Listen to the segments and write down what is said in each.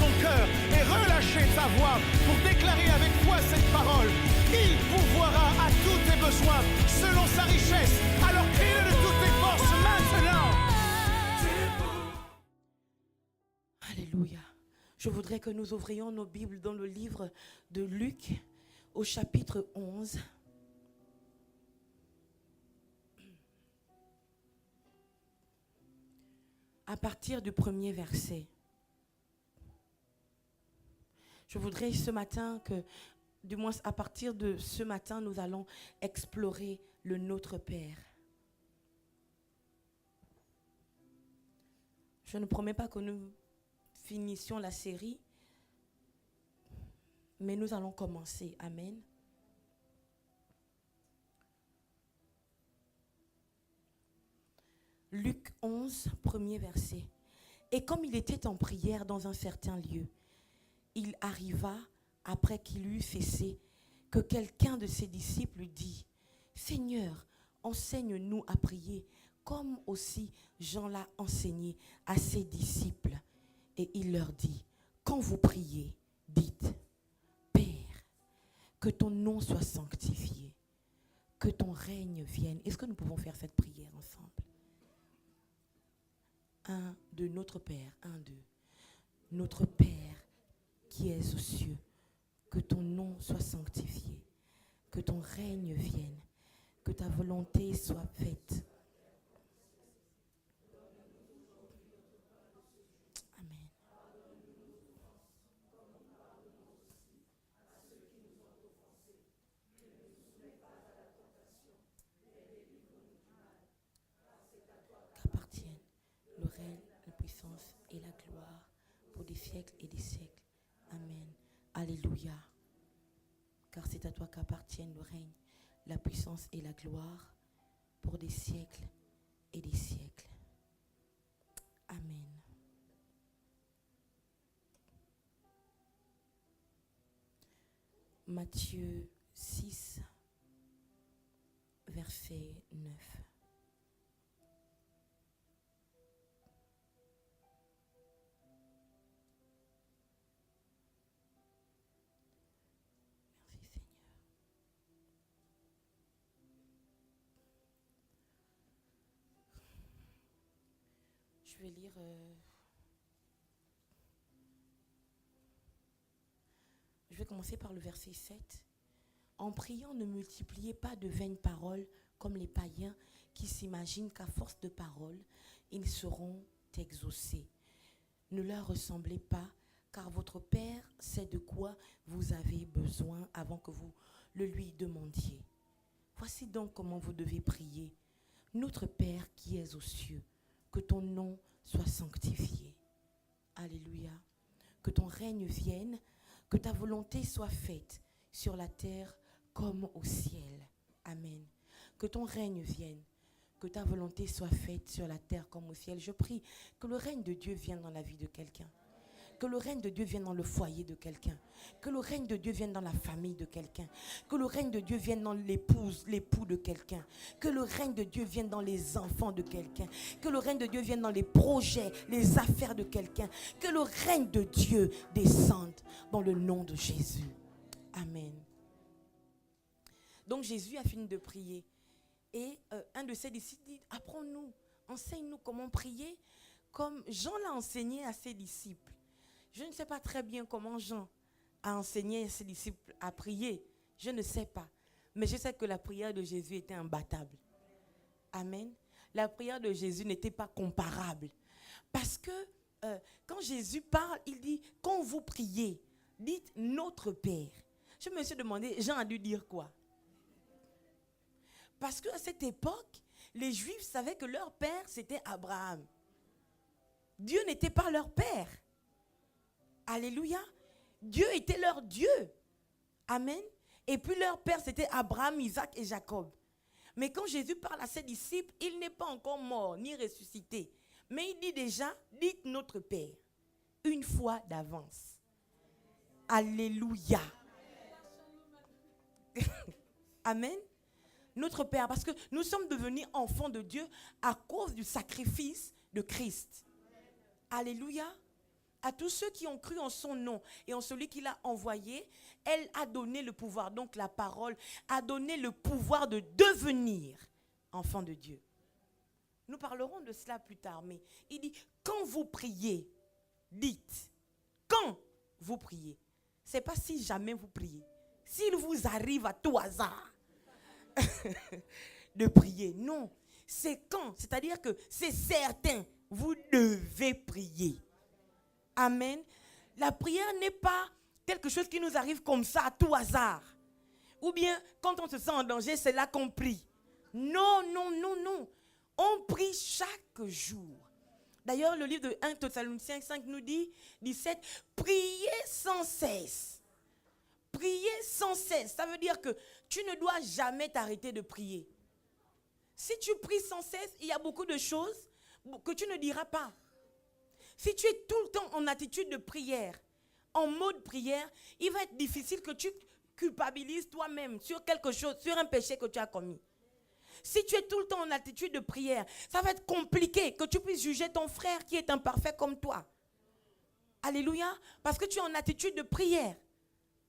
ton cœur et relâcher ta voix pour déclarer avec foi cette parole. Il pourvoira à tous tes besoins selon sa richesse. Alors crie-le de toutes tes forces maintenant. Alléluia. Je voudrais que nous ouvrions nos Bibles dans le livre de Luc au chapitre 11. À partir du premier verset. Je voudrais ce matin que, du moins à partir de ce matin, nous allons explorer le Notre Père. Je ne promets pas que nous finissions la série, mais nous allons commencer. Amen. Luc 11, premier verset. Et comme il était en prière dans un certain lieu, il arriva, après qu'il eut cessé, que quelqu'un de ses disciples lui dit, « Seigneur, enseigne-nous à prier, comme aussi Jean l'a enseigné à ses disciples. » Et il leur dit, « Quand vous priez, dites, « Père, que ton nom soit sanctifié, que ton règne vienne. » Est-ce que nous pouvons faire cette prière ensemble? Un, de notre Père, un, deux. Notre Père qui es aux cieux, que ton nom soit sanctifié, que ton règne vienne, que ta volonté soit faite. Amen. Qu'appartiennent le règne, la puissance et la gloire pour des siècles et des siècles. Amen. Alléluia. Car c'est à toi qu'appartiennent le règne, la puissance et la gloire pour des siècles et des siècles. Amen. Matthieu 6, verset 9. Je vais lire je vais commencer par le verset 7. En priant, ne multipliez pas de vaines paroles comme les païens qui s'imaginent qu'à force de paroles, ils seront exaucés. Ne leur ressemblez pas, car votre Père sait de quoi vous avez besoin avant que vous le lui demandiez. Voici donc comment vous devez prier. Notre Père qui es aux cieux, que ton nom soit sanctifié. Alléluia. Que ton règne vienne, que ta volonté soit faite sur la terre comme au ciel. Amen. Que ton règne vienne, que ta volonté soit faite sur la terre comme au ciel. Je prie que le règne de Dieu vienne dans la vie de quelqu'un. Que le règne de Dieu vienne dans le foyer de quelqu'un. Que le règne de Dieu vienne dans la famille de quelqu'un. Que le règne de Dieu vienne dans l'époux de quelqu'un. Que le règne de Dieu vienne dans les enfants de quelqu'un. Que le règne de Dieu vienne dans les projets, les affaires de quelqu'un. Que le règne de Dieu descende dans le nom de Jésus. Amen. Donc Jésus a fini de prier. Et un de ses disciples dit, apprends-nous, enseigne-nous comment prier comme Jean l'a enseigné à ses disciples. Je ne sais pas très bien comment Jean a enseigné à ses disciples à prier. Je ne sais pas. Mais je sais que la prière de Jésus était imbattable. Amen. La prière de Jésus n'était pas comparable. Parce que quand Jésus parle, il dit, quand vous priez, dites notre Père. Je me suis demandé, Jean a dû dire quoi? Parce qu'à cette époque, les Juifs savaient que leur père, c'était Abraham. Dieu n'était pas leur père. Alléluia. Dieu était leur Dieu. Amen. Et puis leur père, c'était Abraham, Isaac et Jacob. Mais quand Jésus parle à ses disciples, il n'est pas encore mort ni ressuscité. Mais il dit déjà, dites notre Père, une fois d'avance. Alléluia. Amen. Notre Père, parce que nous sommes devenus enfants de Dieu à cause du sacrifice de Christ. Alléluia. À tous ceux qui ont cru en son nom et en celui qu'il a envoyé, elle a donné le pouvoir. Donc la parole a donné le pouvoir de devenir enfant de Dieu. Nous parlerons de cela plus tard, mais il dit, quand vous priez, dites, quand vous priez. Ce n'est pas si jamais vous priez. S'il vous arrive à tout hasard de prier, non. C'est quand, c'est-à-dire que c'est certain, vous devez prier. Amen. La prière n'est pas quelque chose qui nous arrive comme ça à tout hasard. Ou bien, quand on se sent en danger, c'est là qu'on prie. Non, non, non, non. On prie chaque jour. D'ailleurs, le livre de 1 Thessaloniciens 5 nous dit, 17, priez sans cesse. Priez sans cesse. Ça veut dire que tu ne dois jamais t'arrêter de prier. Si tu pries sans cesse, il y a beaucoup de choses que tu ne diras pas. Si tu es tout le temps en attitude de prière, en mode prière, il va être difficile que tu culpabilises toi-même sur quelque chose, sur un péché que tu as commis. Si tu es tout le temps en attitude de prière, ça va être compliqué que tu puisses juger ton frère qui est imparfait comme toi. Alléluia. Parce que tu es en attitude de prière.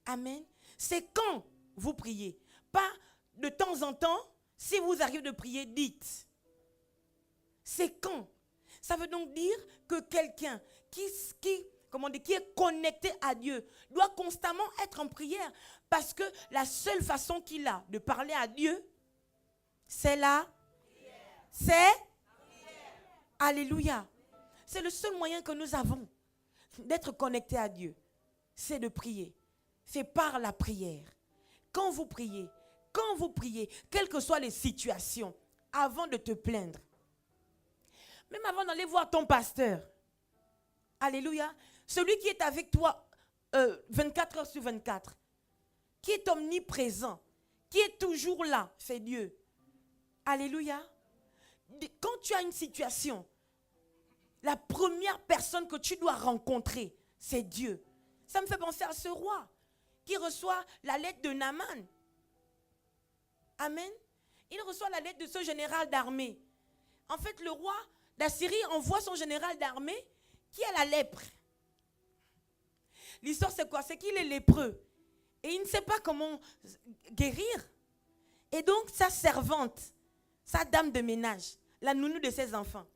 Amen. C'est quand vous priez. Pas de temps en temps. Si vous arrivez de prier, dites. C'est quand. Ça veut donc dire que quelqu'un qui est connecté à Dieu doit constamment être en prière. Parce que la seule façon qu'il a de parler à Dieu, c'est la prière. C'est la prière. Alléluia. C'est le seul moyen que nous avons d'être connectés à Dieu. C'est de prier. C'est par la prière. Quand vous priez, quelles que soient les situations, avant de te plaindre, même avant d'aller voir ton pasteur, alléluia, celui qui est avec toi 24 heures sur 24, qui est omniprésent, qui est toujours là, c'est Dieu. Alléluia. Quand tu as une situation, la première personne que tu dois rencontrer, c'est Dieu. Ça me fait penser à ce roi qui reçoit la lettre de Naaman. Amen. Il reçoit la lettre de ce général d'armée. En fait, le roi d'Assyrie envoie son général d'armée qui a la lèpre. L'histoire, c'est quoi? C'est qu'il est lépreux. Et il ne sait pas comment guérir. Et donc, sa servante, sa dame de ménage, la nounou de ses enfants,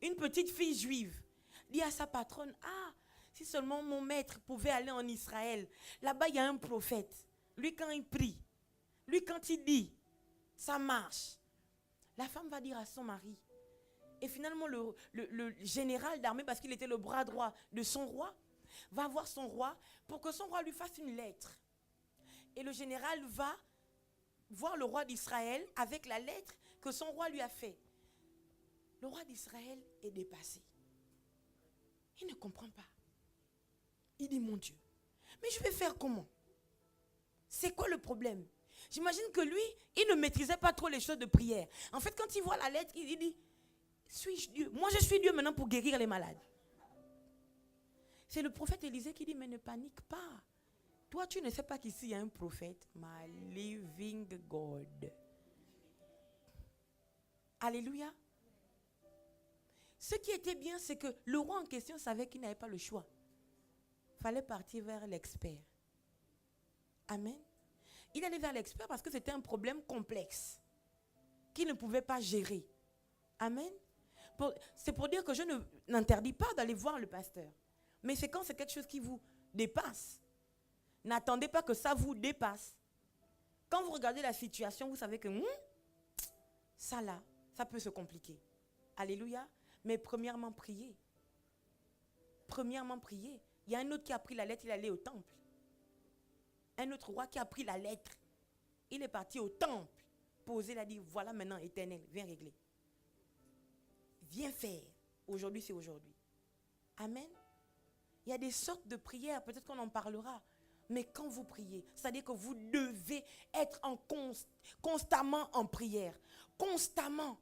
une petite fille juive, dit à sa patronne, « Ah, si seulement mon maître pouvait aller en Israël. Là-bas, il y a un prophète. Lui, quand il prie, lui, quand il dit, ça marche. » La femme va dire à son mari. Et finalement, le général d'armée, parce qu'il était le bras droit de son roi, va voir son roi pour que son roi lui fasse une lettre. Et le général va voir le roi d'Israël avec la lettre que son roi lui a faite. Le roi d'Israël est dépassé. Il ne comprend pas. Il dit, mon Dieu, mais je vais faire comment? C'est quoi le problème? J'imagine que lui, il ne maîtrisait pas trop les choses de prière. En fait, quand il voit la lettre, il dit, suis-je Dieu? Moi, je suis Dieu maintenant pour guérir les malades. C'est le prophète Élisée qui dit, mais ne panique pas. Toi, tu ne sais pas qu'ici, il y a un prophète. My living God. Alléluia. Ce qui était bien, c'est que le roi en question savait qu'il n'avait pas le choix. Il fallait partir vers l'expert. Amen. Il allait vers l'expert parce que c'était un problème complexe qu'il ne pouvait pas gérer. Amen. C'est pour dire que je n'interdis pas d'aller voir le pasteur. Mais c'est quand c'est quelque chose qui vous dépasse. N'attendez pas que ça vous dépasse. Quand vous regardez la situation, vous savez que ça là, ça peut se compliquer. Alléluia. Mais premièrement, priez. Premièrement, priez. Il y a un autre qui a pris la lettre, il est allé au temple. Un autre roi qui a pris la lettre, il est parti au temple. Posé, il a dit, voilà maintenant, Éternel, viens régler. Viens faire. Aujourd'hui, c'est aujourd'hui. Amen. Il y a des sortes de prières, peut-être qu'on en parlera. Mais quand vous priez, c'est-à-dire que vous devez être constamment en prière. Constamment.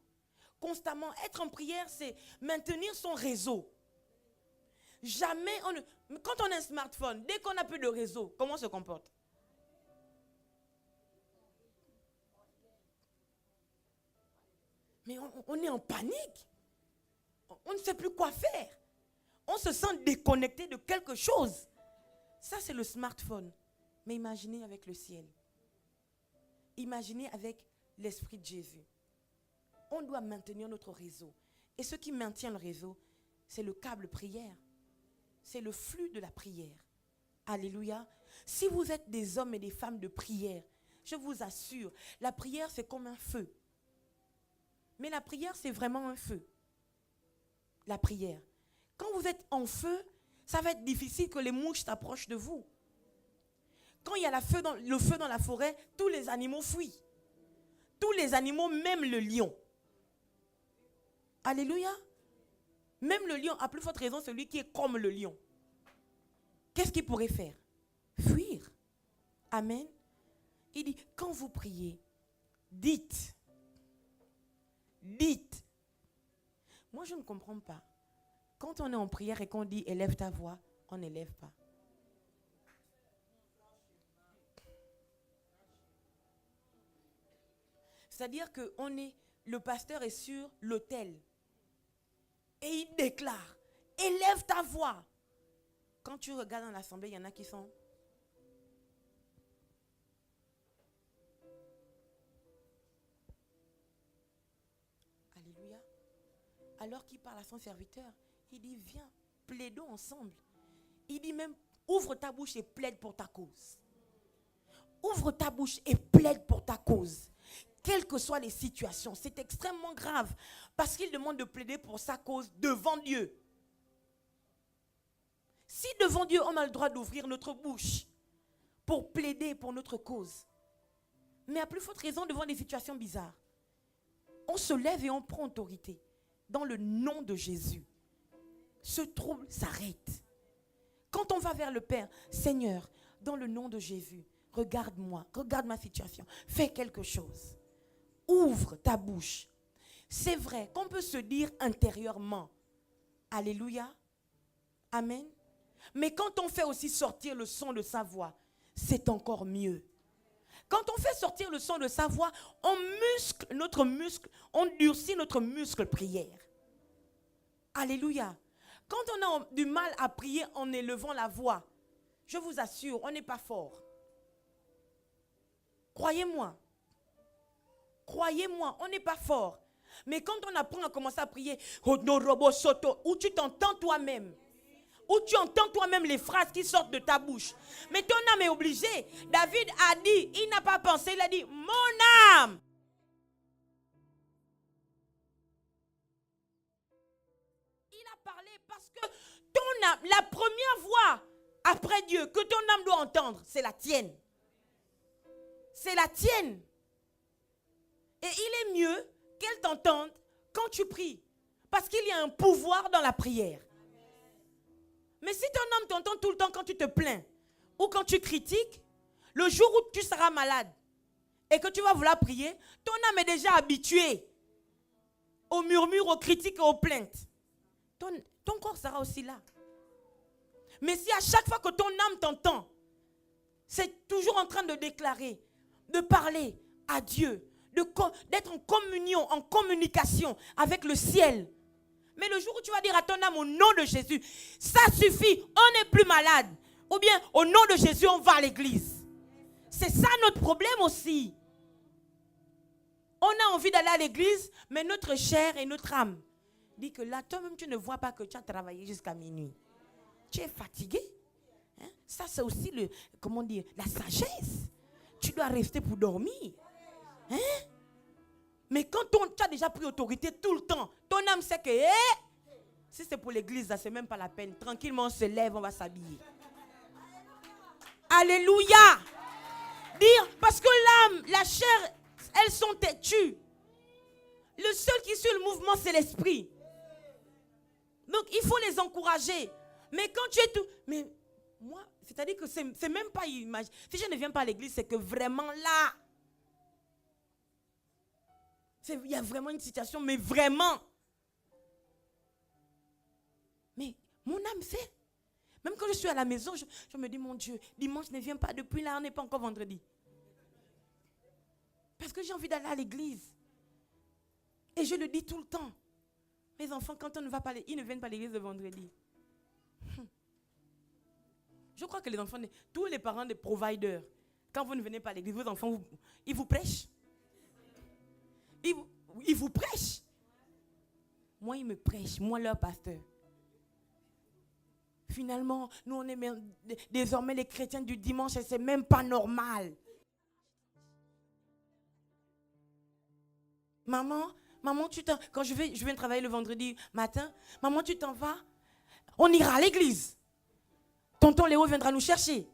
Constamment. Être en prière, c'est maintenir son réseau. Jamais, quand on a un smartphone, dès qu'on n'a plus de réseau, comment on se comporte? Mais on est en panique. On ne sait plus quoi faire. On se sent déconnecté de quelque chose. Ça, c'est le smartphone. Mais imaginez avec le ciel. Imaginez avec l'Esprit de Jésus. On doit maintenir notre réseau. Et ce qui maintient le réseau, c'est le câble prière. C'est le flux de la prière. Alléluia. Si vous êtes des hommes et des femmes de prière, je vous assure, la prière c'est comme un feu. Mais la prière c'est vraiment un feu. La prière. Quand vous êtes en feu, ça va être difficile que les mouches s'approchent de vous. Quand il y a le feu dans la forêt, tous les animaux fuient. Tous les animaux, même le lion. Alléluia. Même le lion, à plus forte raison, celui qui est comme le lion. Qu'est-ce qu'il pourrait faire? Fuir. Amen. Il dit, quand vous priez, dites. Dites. Moi, je ne comprends pas. Quand on est en prière et qu'on dit, élève ta voix, on n'élève pas. C'est-à-dire que le pasteur est sur l'autel. Et il déclare, élève ta voix. Quand tu regardes dans l'assemblée, il y en a qui sont... Alléluia. Alors qu'il parle à son serviteur, il dit, viens, plaidons ensemble. Il dit même, ouvre ta bouche et plaide pour ta cause. Ouvre ta bouche et plaide pour ta cause. Quelles que soient les situations, c'est extrêmement grave. Parce qu'il demande de plaider pour sa cause devant Dieu. Si devant Dieu, on a le droit d'ouvrir notre bouche pour plaider pour notre cause. Mais à plus forte raison, devant des situations bizarres, on se lève et on prend autorité. Dans le nom de Jésus, ce trouble s'arrête. Quand on va vers le Père, Seigneur, dans le nom de Jésus, regarde-moi, regarde ma situation, fais quelque chose. Ouvre ta bouche. C'est vrai qu'on peut se dire intérieurement, alléluia, amen. Mais quand on fait aussi sortir le son de sa voix, c'est encore mieux. Quand on fait sortir le son de sa voix, on muscle notre muscle, on durcit notre muscle prière. Alléluia. Quand on a du mal à prier en élevant la voix, je vous assure, on n'est pas fort. Croyez-moi. Croyez-moi, on n'est pas fort. Mais quand on apprend à commencer à prier, où tu t'entends toi-même, où tu entends toi-même les phrases qui sortent de ta bouche. Mais ton âme est obligée. David a dit, il n'a pas pensé, il a dit, mon âme. Il a parlé parce que ton âme, la première voix après Dieu que ton âme doit entendre, c'est la tienne. C'est la tienne. Et il est mieux qu'elle t'entende quand tu pries. Parce qu'il y a un pouvoir dans la prière. Mais si ton âme t'entend tout le temps quand tu te plains ou quand tu critiques, le jour où tu seras malade et que tu vas vouloir prier, ton âme est déjà habituée aux murmures, aux critiques et aux plaintes. Ton corps sera aussi là. Mais si à chaque fois que ton âme t'entend, c'est toujours en train de déclarer, de parler à Dieu, d'être en communion, en communication avec le ciel. Mais le jour où tu vas dire à ton âme au nom de Jésus, ça suffit, on n'est plus malade. Ou bien au nom de Jésus, on va à l'église. C'est ça notre problème aussi. On a envie d'aller à l'église, mais notre chair et notre âme dit que là, toi-même, tu ne vois pas que tu as travaillé jusqu'à minuit. Tu es fatigué. Hein? Ça, c'est aussi la sagesse. Tu dois rester pour dormir. Hein? Mais quand tu as déjà pris autorité tout le temps, ton âme sait que si c'est pour l'église, ça c'est même pas la peine. Tranquillement, on se lève, on va s'habiller. Alléluia. Dire, parce que l'âme, la chair, elles sont têtues. Le seul qui suit le mouvement, c'est l'esprit. Donc, il faut les encourager. Mais quand tu es tout... Mais moi, c'est-à-dire que c'est même pas imagine. Si je ne viens pas à l'église, c'est que vraiment là... Il y a vraiment une situation, mais vraiment. Mais mon âme sait. Même quand je suis à la maison, je me dis, mon Dieu, dimanche ne vient pas. Depuis là, on n'est pas encore vendredi. Parce que j'ai envie d'aller à l'église. Et je le dis tout le temps. Mes enfants, quand on ne va pas, ils ne viennent pas à l'église le vendredi. Je crois que les enfants, tous les parents des providers, quand vous ne venez pas à l'église, vos enfants, ils vous prêchent. Ils vous prêchent. Moi, ils me prêchent, moi, leur pasteur. Finalement, nous, on est désormais les chrétiens du dimanche et c'est même pas normal. Maman, quand je viens travailler le vendredi matin, maman, tu t'en vas? On ira à l'église. Tonton Léo viendra nous chercher.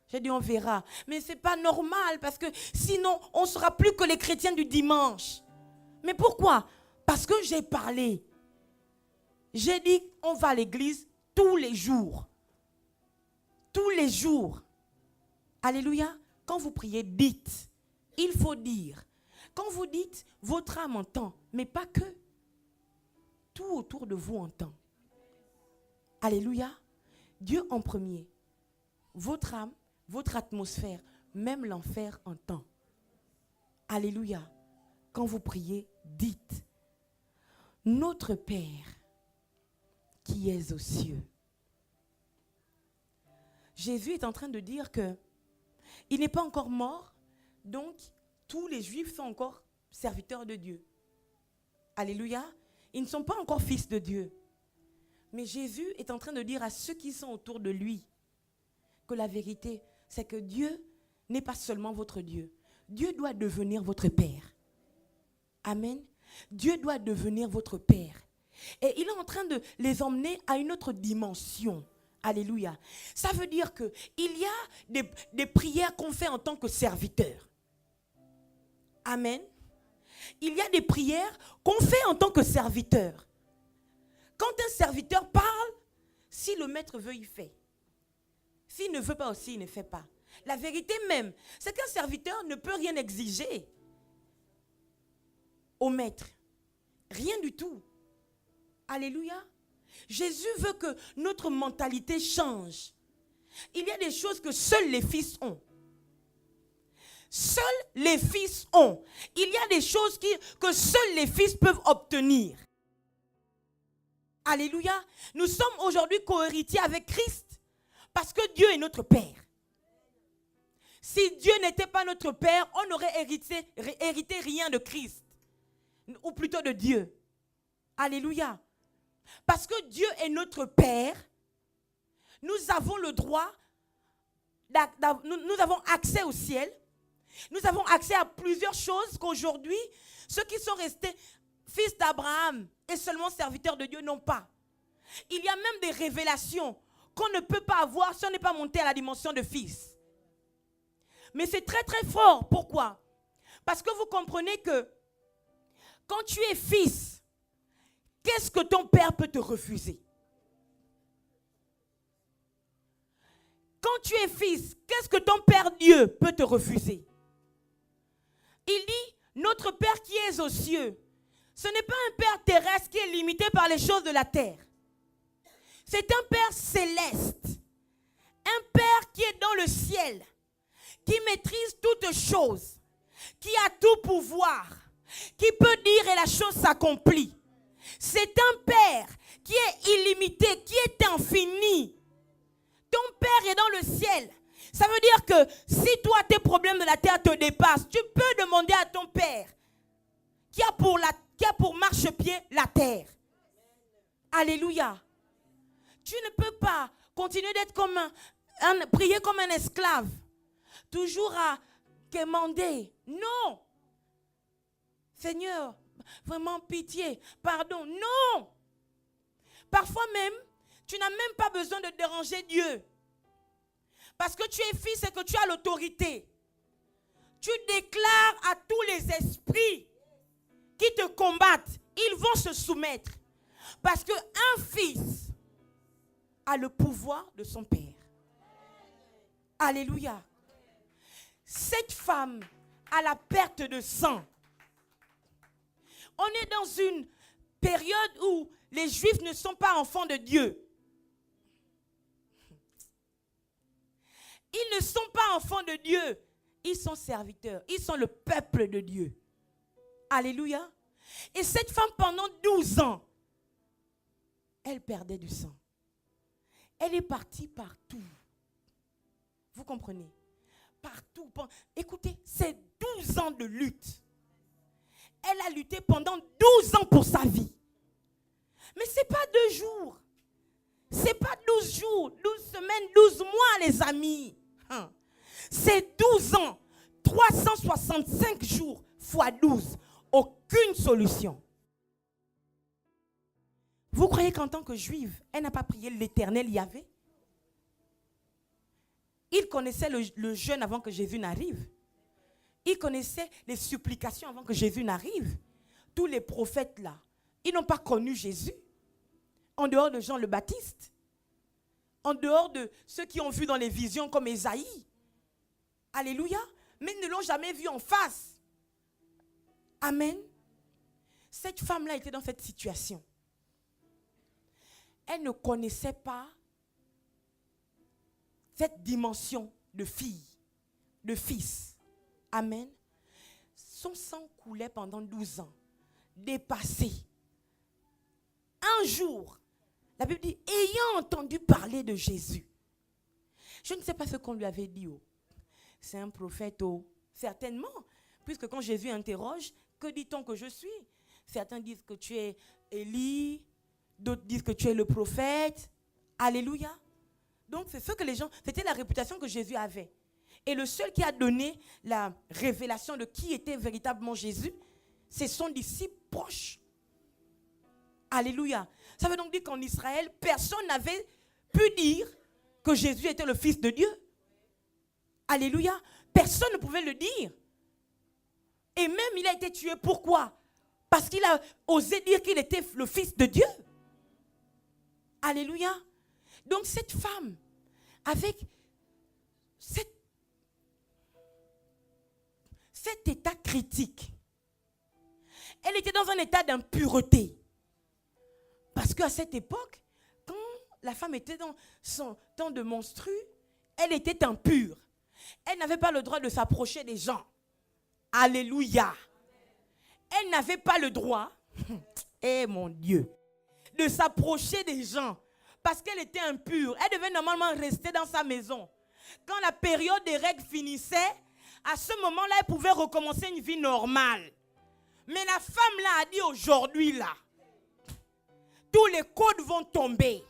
J'ai dit, on verra. Mais ce n'est pas normal parce que sinon, on ne sera plus que les chrétiens du dimanche. Mais pourquoi? Parce que j'ai parlé. J'ai dit, on va à l'église tous les jours. Tous les jours. Alléluia. Quand vous priez, dites. Il faut dire. Quand vous dites, votre âme entend, mais pas que. Tout autour de vous entend. Alléluia. Dieu en premier. Votre âme, votre atmosphère, même l'enfer entend. Alléluia. Quand vous priez, dites. Notre Père qui es aux cieux. Jésus est en train de dire que il n'est pas encore mort, donc tous les Juifs sont encore serviteurs de Dieu. Alléluia. Ils ne sont pas encore fils de Dieu. Mais Jésus est en train de dire à ceux qui sont autour de lui que la vérité, c'est que Dieu n'est pas seulement votre Dieu. Dieu doit devenir votre Père. Amen. Dieu doit devenir votre Père. Et il est en train de les emmener à une autre dimension. Alléluia. Ça veut dire qu'il y a des prières qu'on fait en tant que serviteur. Amen. Il y a des prières qu'on fait en tant que serviteur. Quand un serviteur parle, si le maître veut, il fait. S'il ne veut pas aussi, il ne fait pas. La vérité même, c'est qu'un serviteur ne peut rien exiger au maître. Rien du tout. Alléluia. Jésus veut que notre mentalité change. Il y a des choses que seuls les fils ont. Seuls les fils ont. Il y a des choses que seuls les fils peuvent obtenir. Alléluia. Nous sommes aujourd'hui co-héritiers avec Christ parce que Dieu est notre Père. Si Dieu n'était pas notre Père, on n'aurait hérité rien de Christ. Ou plutôt de Dieu. Alléluia. Parce que Dieu est notre Père, nous avons le droit, nous avons accès au ciel. Nous avons accès à plusieurs choses qu'aujourd'hui, ceux qui sont restés fils d'Abraham et seulement serviteurs de Dieu n'ont pas. Il y a même des révélations qu'on ne peut pas avoir si on n'est pas monté à la dimension de fils. Mais c'est très très fort. Pourquoi? Parce que vous comprenez que quand tu es fils, qu'est-ce que ton père peut te refuser? Quand tu es fils, qu'est-ce que ton Père Dieu peut te refuser? Il dit, notre Père qui est aux cieux, ce n'est pas un Père terrestre qui est limité par les choses de la terre. C'est un Père céleste. Un Père qui est dans le ciel, qui maîtrise toutes choses, qui a tout pouvoir, qui peut dire et la chose s'accomplit. C'est un Père qui est illimité, qui est infini. Ton Père est dans le ciel. Ça veut dire que si toi, tes problèmes de la terre te dépassent, tu peux demander à ton Père qui a pour marchepied la terre. Alléluia. Tu ne peux pas continuer d'être comme prier comme un esclave. Toujours à quémander. Non. Seigneur, vraiment pitié, pardon. Non. Parfois même, tu n'as même pas besoin de déranger Dieu. Parce que tu es fils et que tu as l'autorité. Tu déclares à tous les esprits qui te combattent, ils vont se soumettre. Parce qu'un fils a le pouvoir de son père. Alléluia. Cette femme a la perte de sang. On est dans une période où les Juifs ne sont pas enfants de Dieu. Ils ne sont pas enfants de Dieu. Ils sont serviteurs. Ils sont le peuple de Dieu. Alléluia. Et cette femme, pendant 12 ans, elle perdait du sang. Elle est partie partout. Vous comprenez? Partout. Écoutez, c'est 12 ans de lutte. Elle a lutté pendant 12 ans pour sa vie. Mais ce n'est pas 2 jours. Ce n'est pas 12 jours, 12 semaines, 12 mois, les amis. C'est 12 ans, 365 jours fois 12. Aucune solution. Vous croyez qu'en tant que juive, elle n'a pas prié l'Éternel Yahvé? Il connaissait le jeûne avant que Jésus n'arrive. Il connaissait les supplications avant que Jésus n'arrive. Tous les prophètes là, ils n'ont pas connu Jésus. En dehors de Jean le Baptiste. En dehors de ceux qui ont vu dans les visions comme Ésaïe. Alléluia. Mais ils ne l'ont jamais vu en face. Amen. Cette femme-là était dans cette situation. Elle ne connaissait pas cette dimension de fille, de fils. Amen. Son sang coulait pendant 12 ans. Dépassé. Un jour, la Bible dit, ayant entendu parler de Jésus. Je ne sais pas ce qu'on lui avait dit. C'est un prophète. Certainement. Puisque quand Jésus interroge, que dit-on que je suis? Certains disent que tu es Élie. D'autres disent que tu es le prophète. Alléluia. Donc c'est ce que les gens, c'était la réputation que Jésus avait. Et le seul qui a donné la révélation de qui était véritablement Jésus, c'est son disciple proche. Alléluia. Ça veut donc dire qu'en Israël, personne n'avait pu dire que Jésus était le Fils de Dieu. Alléluia. Personne ne pouvait le dire. Et même il a été tué. Pourquoi? Parce qu'il a osé dire qu'il était le Fils de Dieu. Alléluia. Donc cette femme, avec cet état critique, elle était dans un état d'impureté. Parce qu'à cette époque, quand la femme était dans son temps de menstru, elle était impure. Elle n'avait pas le droit de s'approcher des gens. Alléluia. Elle n'avait pas le droit, mon Dieu, de s'approcher des gens parce qu'elle était impure. Elle devait normalement rester dans sa maison. Quand la période des règles finissait, à ce moment-là, elle pouvait recommencer une vie normale. Mais la femme là a dit aujourd'hui là, tous les codes vont tomber.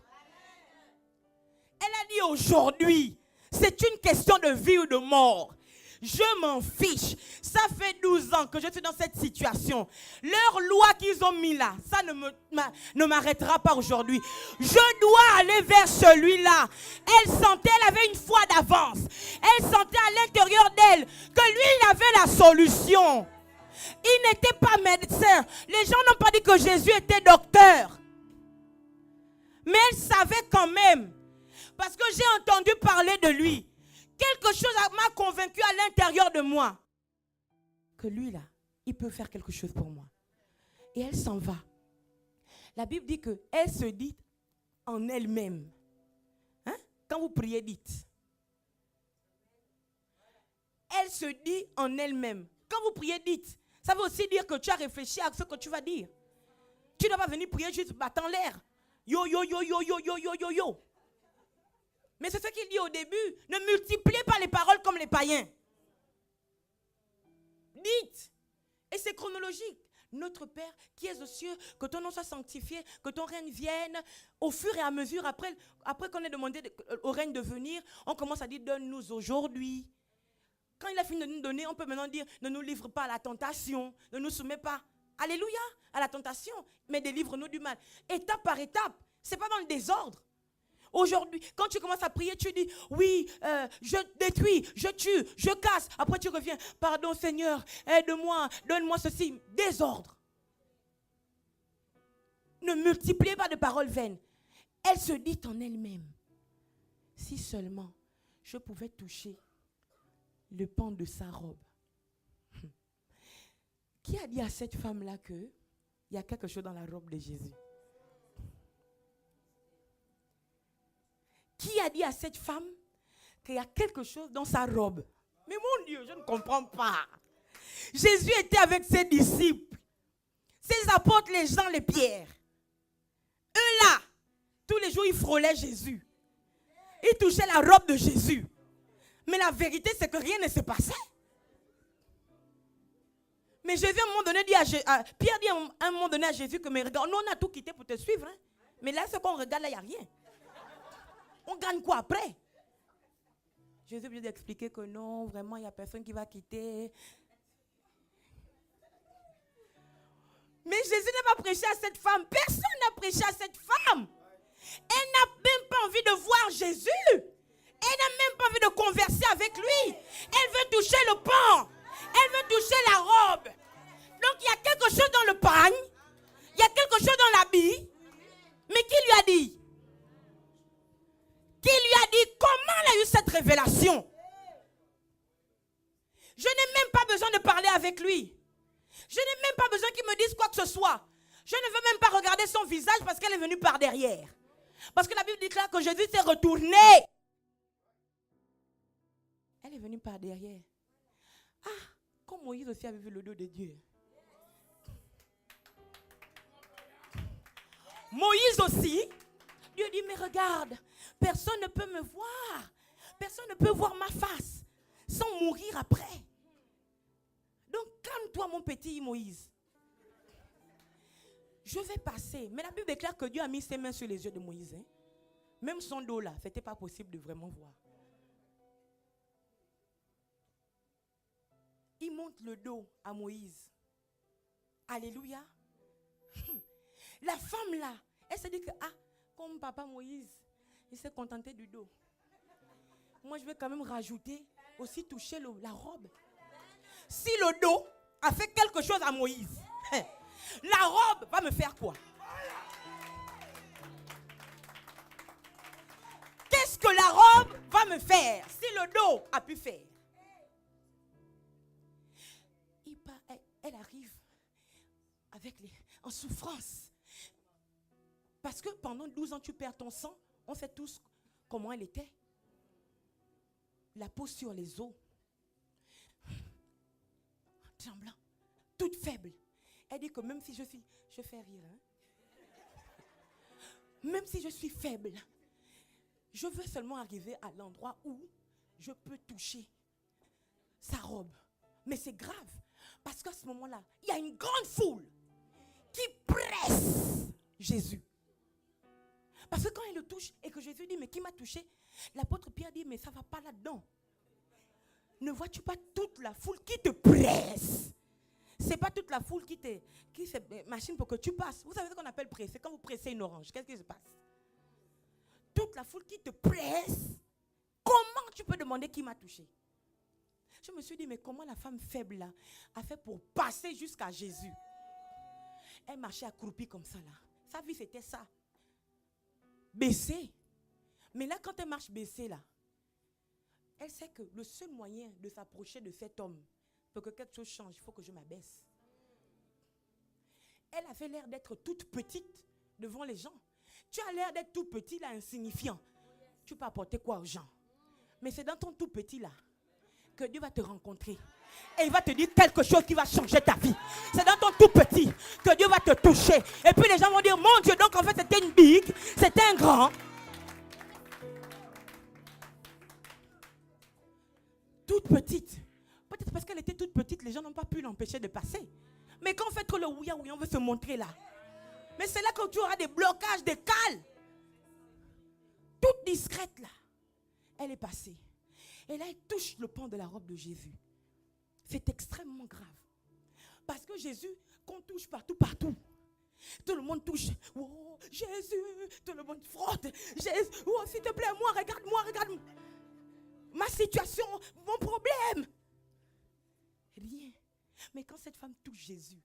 Elle a dit aujourd'hui, c'est une question de vie ou de mort. Je m'en fiche. Ça fait 12 ans que je suis dans cette situation. Leur loi qu'ils ont mis là, ça ne m'arrêtera pas aujourd'hui. Je dois aller vers celui-là. Elle sentait, elle avait une foi d'avance. Elle sentait à l'intérieur d'elle que lui, il avait la solution. Il n'était pas médecin. Les gens n'ont pas dit que Jésus était docteur. Mais elle savait quand même. Parce que j'ai entendu parler de lui. Quelque chose m'a convaincu à l'intérieur de moi. Que lui là, il peut faire quelque chose pour moi. Et elle s'en va. La Bible dit qu'elle se dit en elle-même. Hein? Quand vous priez, dites. Elle se dit en elle-même. Quand vous priez, dites. Ça veut aussi dire que tu as réfléchi à ce que tu vas dire. Tu ne dois pas venir prier juste battant l'air. Yo, yo, yo, yo, yo, yo, yo, yo, yo. Mais c'est ce qu'il dit au début. Ne multipliez pas les paroles comme les païens. Dites. Et c'est chronologique. Notre Père qui es aux cieux, que ton nom soit sanctifié, que ton règne vienne. Au fur et à mesure, après qu'on ait demandé au règne de venir, on commence à dire donne-nous aujourd'hui. Quand il a fini de nous donner, on peut maintenant dire ne nous livre pas à la tentation, ne nous soumets pas, alléluia, à la tentation, mais délivre-nous du mal. Étape par étape, ce n'est pas dans le désordre. Aujourd'hui, quand tu commences à prier, tu dis, oui, je détruis, je tue, je casse. Après, tu reviens, pardon Seigneur, aide-moi, donne-moi ceci. Désordre. Ne multipliez pas de paroles vaines. Elle se dit en elle-même, si seulement je pouvais toucher le pan de sa robe. Qui a dit à cette femme-là qu'il y a quelque chose dans la robe de Jésus? Qui a dit à cette femme qu'il y a quelque chose dans sa robe? Mais mon Dieu, je ne comprends pas. Jésus était avec ses disciples, ses apôtres, les Jean, les Pierre. Eux là, tous les jours, ils frôlaient Jésus. Il touchait la robe de Jésus. Mais la vérité, c'est que rien ne se passait. Mais Jésus, à un moment donné, Pierre dit à un moment donné à Jésus que, mais regarde, nous, on a tout quitté pour te suivre. Hein. Mais là, ce qu'on regarde, là, il n'y a rien. On gagne quoi après? Jésus vient d'expliquer que non, vraiment, il n'y a personne qui va quitter. Mais Jésus n'a pas prêché à cette femme. Personne n'a prêché à cette femme. Elle n'a même pas envie de voir Jésus. Elle n'a même pas envie de converser avec lui. Elle veut toucher le pan. Elle veut toucher la robe. Donc il y a quelque chose dans le pagne. Il y a quelque chose dans l'habit. Mais qui lui a dit? Qui lui a dit comment elle a eu cette révélation? Je n'ai même pas besoin de parler avec lui. Je n'ai même pas besoin qu'il me dise quoi que ce soit. Je ne veux même pas regarder son visage parce qu'elle est venue par derrière. Parce que la Bible déclare que Jésus s'est retourné. Elle est venue par derrière. Ah, comme Moïse aussi avait vu le dos de Dieu. Moïse aussi, Dieu dit, mais regarde, personne ne peut me voir. Personne ne peut voir ma face sans mourir après. Donc, calme-toi, mon petit Moïse. Je vais passer. Mais la Bible déclare que Dieu a mis ses mains sur les yeux de Moïse. Hein. Même son dos là, ce n'était pas possible de vraiment voir. Il monte le dos à Moïse. Alléluia. La femme là, elle se dit que, ah, comme papa Moïse, il s'est contenté du dos. Moi, je vais quand même rajouter, aussi toucher la robe. Si le dos a fait quelque chose à Moïse, la robe va me faire quoi? Qu'est-ce que la robe va me faire si le dos a pu faire? Elle arrive en souffrance. Parce que pendant 12 ans, tu perds ton sang. On sait tous comment elle était. La peau sur les os. Tremblant. Toute faible. Elle dit que même si je fais rire. Hein? Même si je suis faible, je veux seulement arriver à l'endroit où je peux toucher sa robe. Mais c'est grave. Parce qu'à ce moment-là, il y a une grande foule qui presse Jésus. Parce que quand il le touche et que Jésus dit, mais qui m'a touché? L'apôtre Pierre dit, mais ça ne va pas là-dedans. Ne vois-tu pas toute la foule qui te presse? Ce n'est pas toute la foule qui se machine pour que tu passes. Vous savez ce qu'on appelle presser? Quand vous pressez une orange, qu'est-ce qui se passe? Toute la foule qui te presse. Comment tu peux demander qui m'a touché? Je me suis dit, mais comment la femme faible là a fait pour passer jusqu'à Jésus? Elle marchait accroupie comme ça là. Sa vie c'était ça. Baissée. Mais là quand elle marche baissée là, elle sait que le seul moyen de s'approcher de cet homme pour que quelque chose change, il faut que je m'abaisse. Elle avait l'air d'être toute petite devant les gens. Tu as l'air d'être tout petit là, insignifiant. Tu peux apporter quoi aux gens? Mais c'est dans ton tout petit là que Dieu va te rencontrer. Et il va te dire quelque chose qui va changer ta vie. C'est dans ton tout petit que Dieu va te toucher. Et puis les gens vont dire, mon Dieu, donc en fait c'était une big, c'était un grand. Toute petite. Peut-être parce qu'elle était toute petite, les gens n'ont pas pu l'empêcher de passer. Mais quand on fait trop le ouïa, on veut se montrer là. Mais c'est là que tu auras des blocages, des cales. Toute discrète là. Elle est passée. Et là, elle touche le pan de la robe de Jésus. C'est extrêmement grave. Parce que Jésus, qu'on touche partout. Tout le monde touche. Oh, Jésus, tout le monde frotte. Jésus, oh, s'il te plaît, moi, regarde. Ma situation, mon problème. Rien. Mais quand cette femme touche Jésus,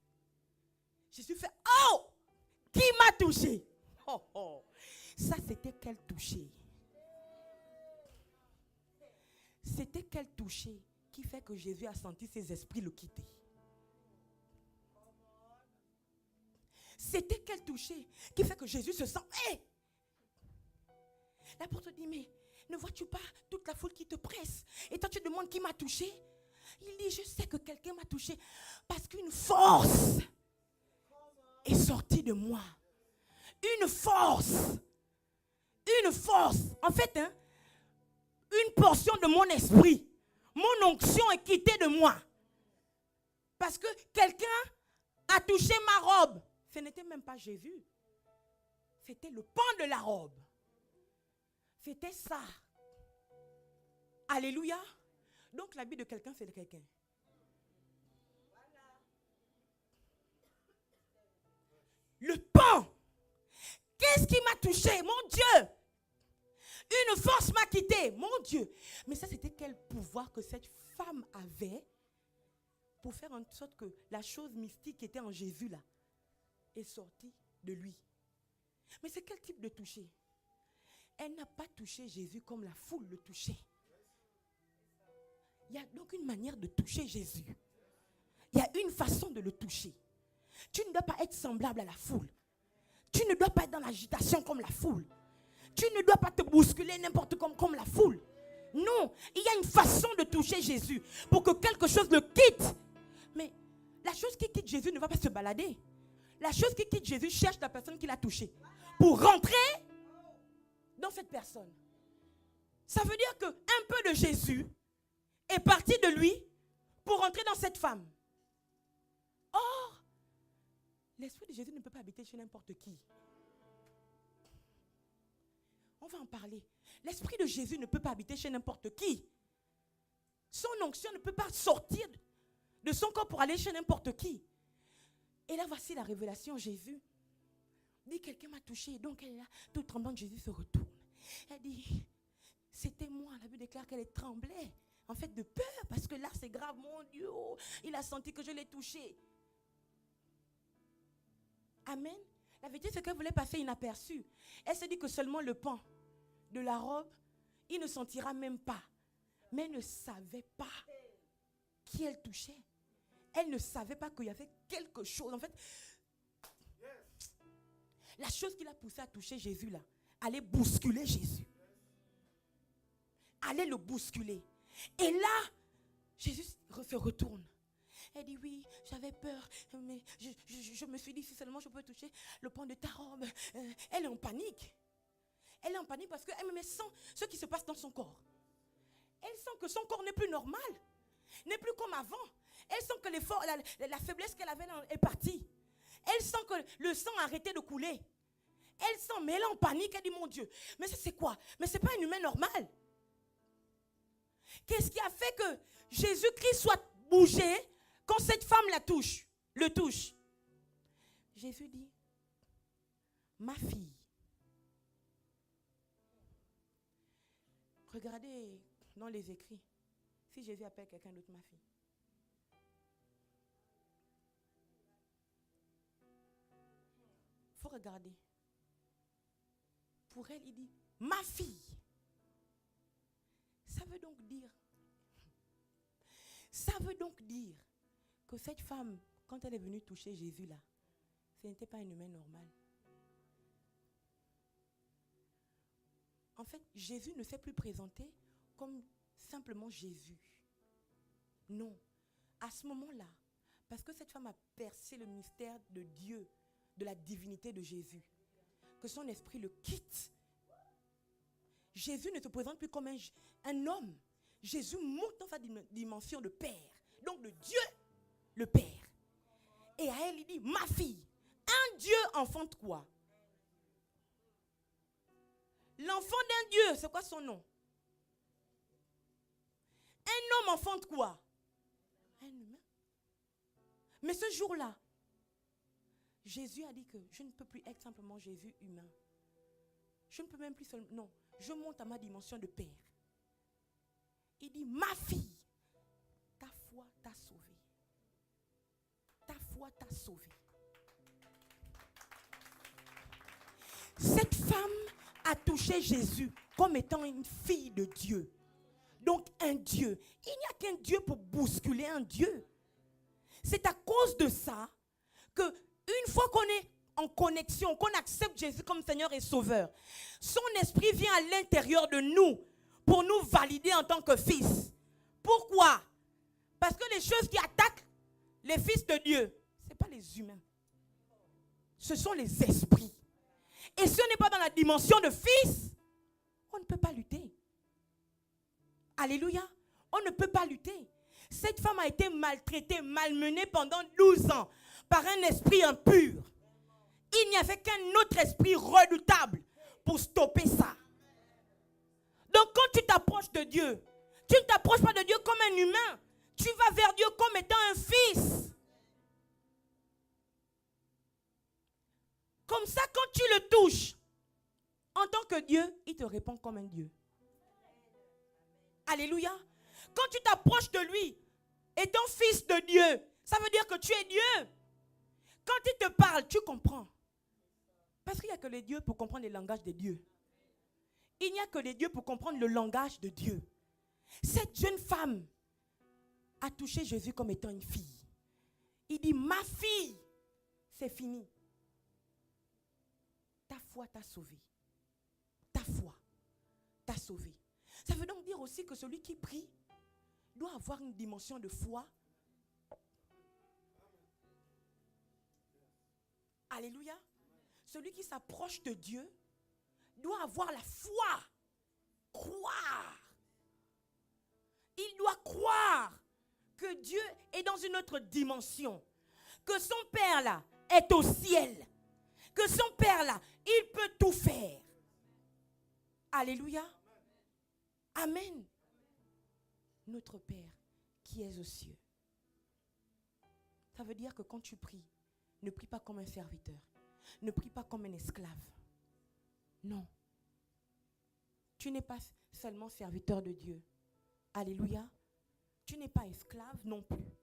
Jésus fait, oh, qui m'a touché? Oh. Ça, c'était quel toucher? C'était quel toucher qui fait que Jésus a senti ses esprits le quitter? C'était quel toucher qui fait que Jésus se sent, hé! L'apôtre dit, mais ne vois-tu pas toute la foule qui te presse? Et toi tu demandes qui m'a touché? Il dit, je sais que quelqu'un m'a touché parce qu'une force est sortie de moi. Une force. En fait, une portion de mon esprit, mon onction est quittée de moi. Parce que quelqu'un a touché ma robe. Ce n'était même pas Jésus. C'était le pan de la robe. C'était ça. Alléluia. Donc l'habit de quelqu'un, c'est de quelqu'un. Le pan. Qu'est-ce qui m'a touché? Mon Dieu. Une force m'a quitté. Mon Dieu. Mais ça, c'était quel pouvoir que cette femme avait pour faire en sorte que la chose mystique qui était en Jésus là est sortie de lui. Mais c'est quel type de toucher? Elle n'a pas touché Jésus comme la foule le touchait. Il y a donc une manière de toucher Jésus. Il y a une façon de le toucher. Tu ne dois pas être semblable à la foule. Tu ne dois pas être dans l'agitation comme la foule. Tu ne dois pas te bousculer n'importe comme la foule. Non, il y a une façon de toucher Jésus pour que quelque chose le quitte. Mais la chose qui quitte Jésus ne va pas se balader. La chose qui quitte Jésus cherche la personne qui l'a touché pour rentrer dans cette personne. Ça veut dire qu'un peu de Jésus est parti de lui pour rentrer dans cette femme. Or, l'esprit de Jésus ne peut pas habiter chez n'importe qui. On va en parler. L'esprit de Jésus ne peut pas habiter chez n'importe qui. Son onction ne peut pas sortir de son corps pour aller chez n'importe qui. Et là, voici la révélation. Jésus dit, quelqu'un m'a touché. Donc elle est là, tout tremblante. Jésus se retourne. Elle dit, c'était moi. La Bible déclare qu'elle tremblait. En fait, de peur. Parce que là, c'est grave. Mon Dieu, il a senti que je l'ai touché. Amen. La vérité, c'est qu'elle voulait passer inaperçue. Elle s'est dit que seulement le pan de la robe, il ne sentira même pas. Mais elle ne savait pas qui elle touchait. Elle ne savait pas qu'il y avait quelque chose. En fait, la chose qui l'a poussée à toucher Jésus là, allait bousculer Jésus. Allait le bousculer. Et là, Jésus se retourne. Elle dit, oui, j'avais peur, mais je me suis dit, si seulement je peux toucher le pan de ta robe. Elle est en panique. Elle est en panique parce qu'elle sent ce qui se passe dans son corps. Elle sent que son corps n'est plus normal, n'est plus comme avant. Elle sent que l'effort, la faiblesse qu'elle avait est partie. Elle sent que le sang a arrêté de couler. Elle sent, mais elle est en panique. Elle dit, mon Dieu, mais ça c'est quoi? Mais ce n'est pas un humain normal. Qu'est-ce qui a fait que Jésus-Christ soit bougé quand cette femme le touche? Jésus dit, ma fille. Regardez dans les écrits, si Jésus appelle quelqu'un d'autre ma fille. Il faut regarder. Pour elle, il dit, ma fille. Ça veut donc dire que cette femme, quand elle est venue toucher Jésus là, ce n'était pas un humain normal. En fait, Jésus ne s'est plus présenté comme simplement Jésus. Non. À ce moment-là, parce que cette femme a percé le mystère de Dieu, de la divinité de Jésus, que son esprit le quitte. Jésus ne se présente plus comme un homme. Jésus monte dans sa dimension de Père. Donc de Dieu, le Père. Et à elle, il dit, ma fille, un Dieu enfante quoi? L'enfant d'un Dieu, c'est quoi son nom? Un homme enfante quoi? Un humain. Mais ce jour-là, Jésus a dit que je ne peux plus être simplement Jésus humain. Je ne peux même plus seulement... Non, je monte à ma dimension de Père. Il dit, ma fille, ta foi t'a sauvée. Ta foi t'a sauvée. Cette femme a touché Jésus comme étant une fille de Dieu. Donc un Dieu. Il n'y a qu'un Dieu pour bousculer un Dieu. C'est à cause de ça que une fois qu'on est en connexion, qu'on accepte Jésus comme Seigneur et Sauveur, son esprit vient à l'intérieur de nous pour nous valider en tant que fils. Pourquoi? Parce que les choses qui attaquent les fils de Dieu, ce n'est pas les humains. Ce sont les esprits. Et si on n'est pas dans la dimension de fils, on ne peut pas lutter. Alléluia. On ne peut pas lutter. Cette femme a été maltraitée, malmenée pendant 12 ans par un esprit impur. Il n'y avait qu'un autre esprit redoutable pour stopper ça. Donc quand tu t'approches de Dieu, tu ne t'approches pas de Dieu comme un humain. Tu vas vers Dieu comme étant un fils. Comme ça, quand tu le touches, en tant que Dieu, il te répond comme un Dieu. Alléluia. Quand tu t'approches de lui, étant fils de Dieu, ça veut dire que tu es Dieu. Quand il te parle, tu comprends. Parce qu'il n'y a que les dieux pour comprendre le langage de Dieu. Il n'y a que les dieux pour comprendre le langage de Dieu. Cette jeune femme a touché Jésus comme étant une fille. Il dit, ma fille, c'est fini. Ta foi t'a sauvé. Ta foi t'a sauvé. Ça veut donc dire aussi que celui qui prie doit avoir une dimension de foi. Alléluia. Celui qui s'approche de Dieu doit avoir la foi. Croire. Il doit croire que Dieu est dans une autre dimension. Que son Père là est au ciel. Que son Père là, il peut tout faire. Alléluia. Amen. Notre Père qui est aux cieux. Ça veut dire que quand tu pries, ne prie pas comme un serviteur. Ne prie pas comme un esclave. Non. Tu n'es pas seulement serviteur de Dieu. Alléluia. Tu n'es pas esclave non plus.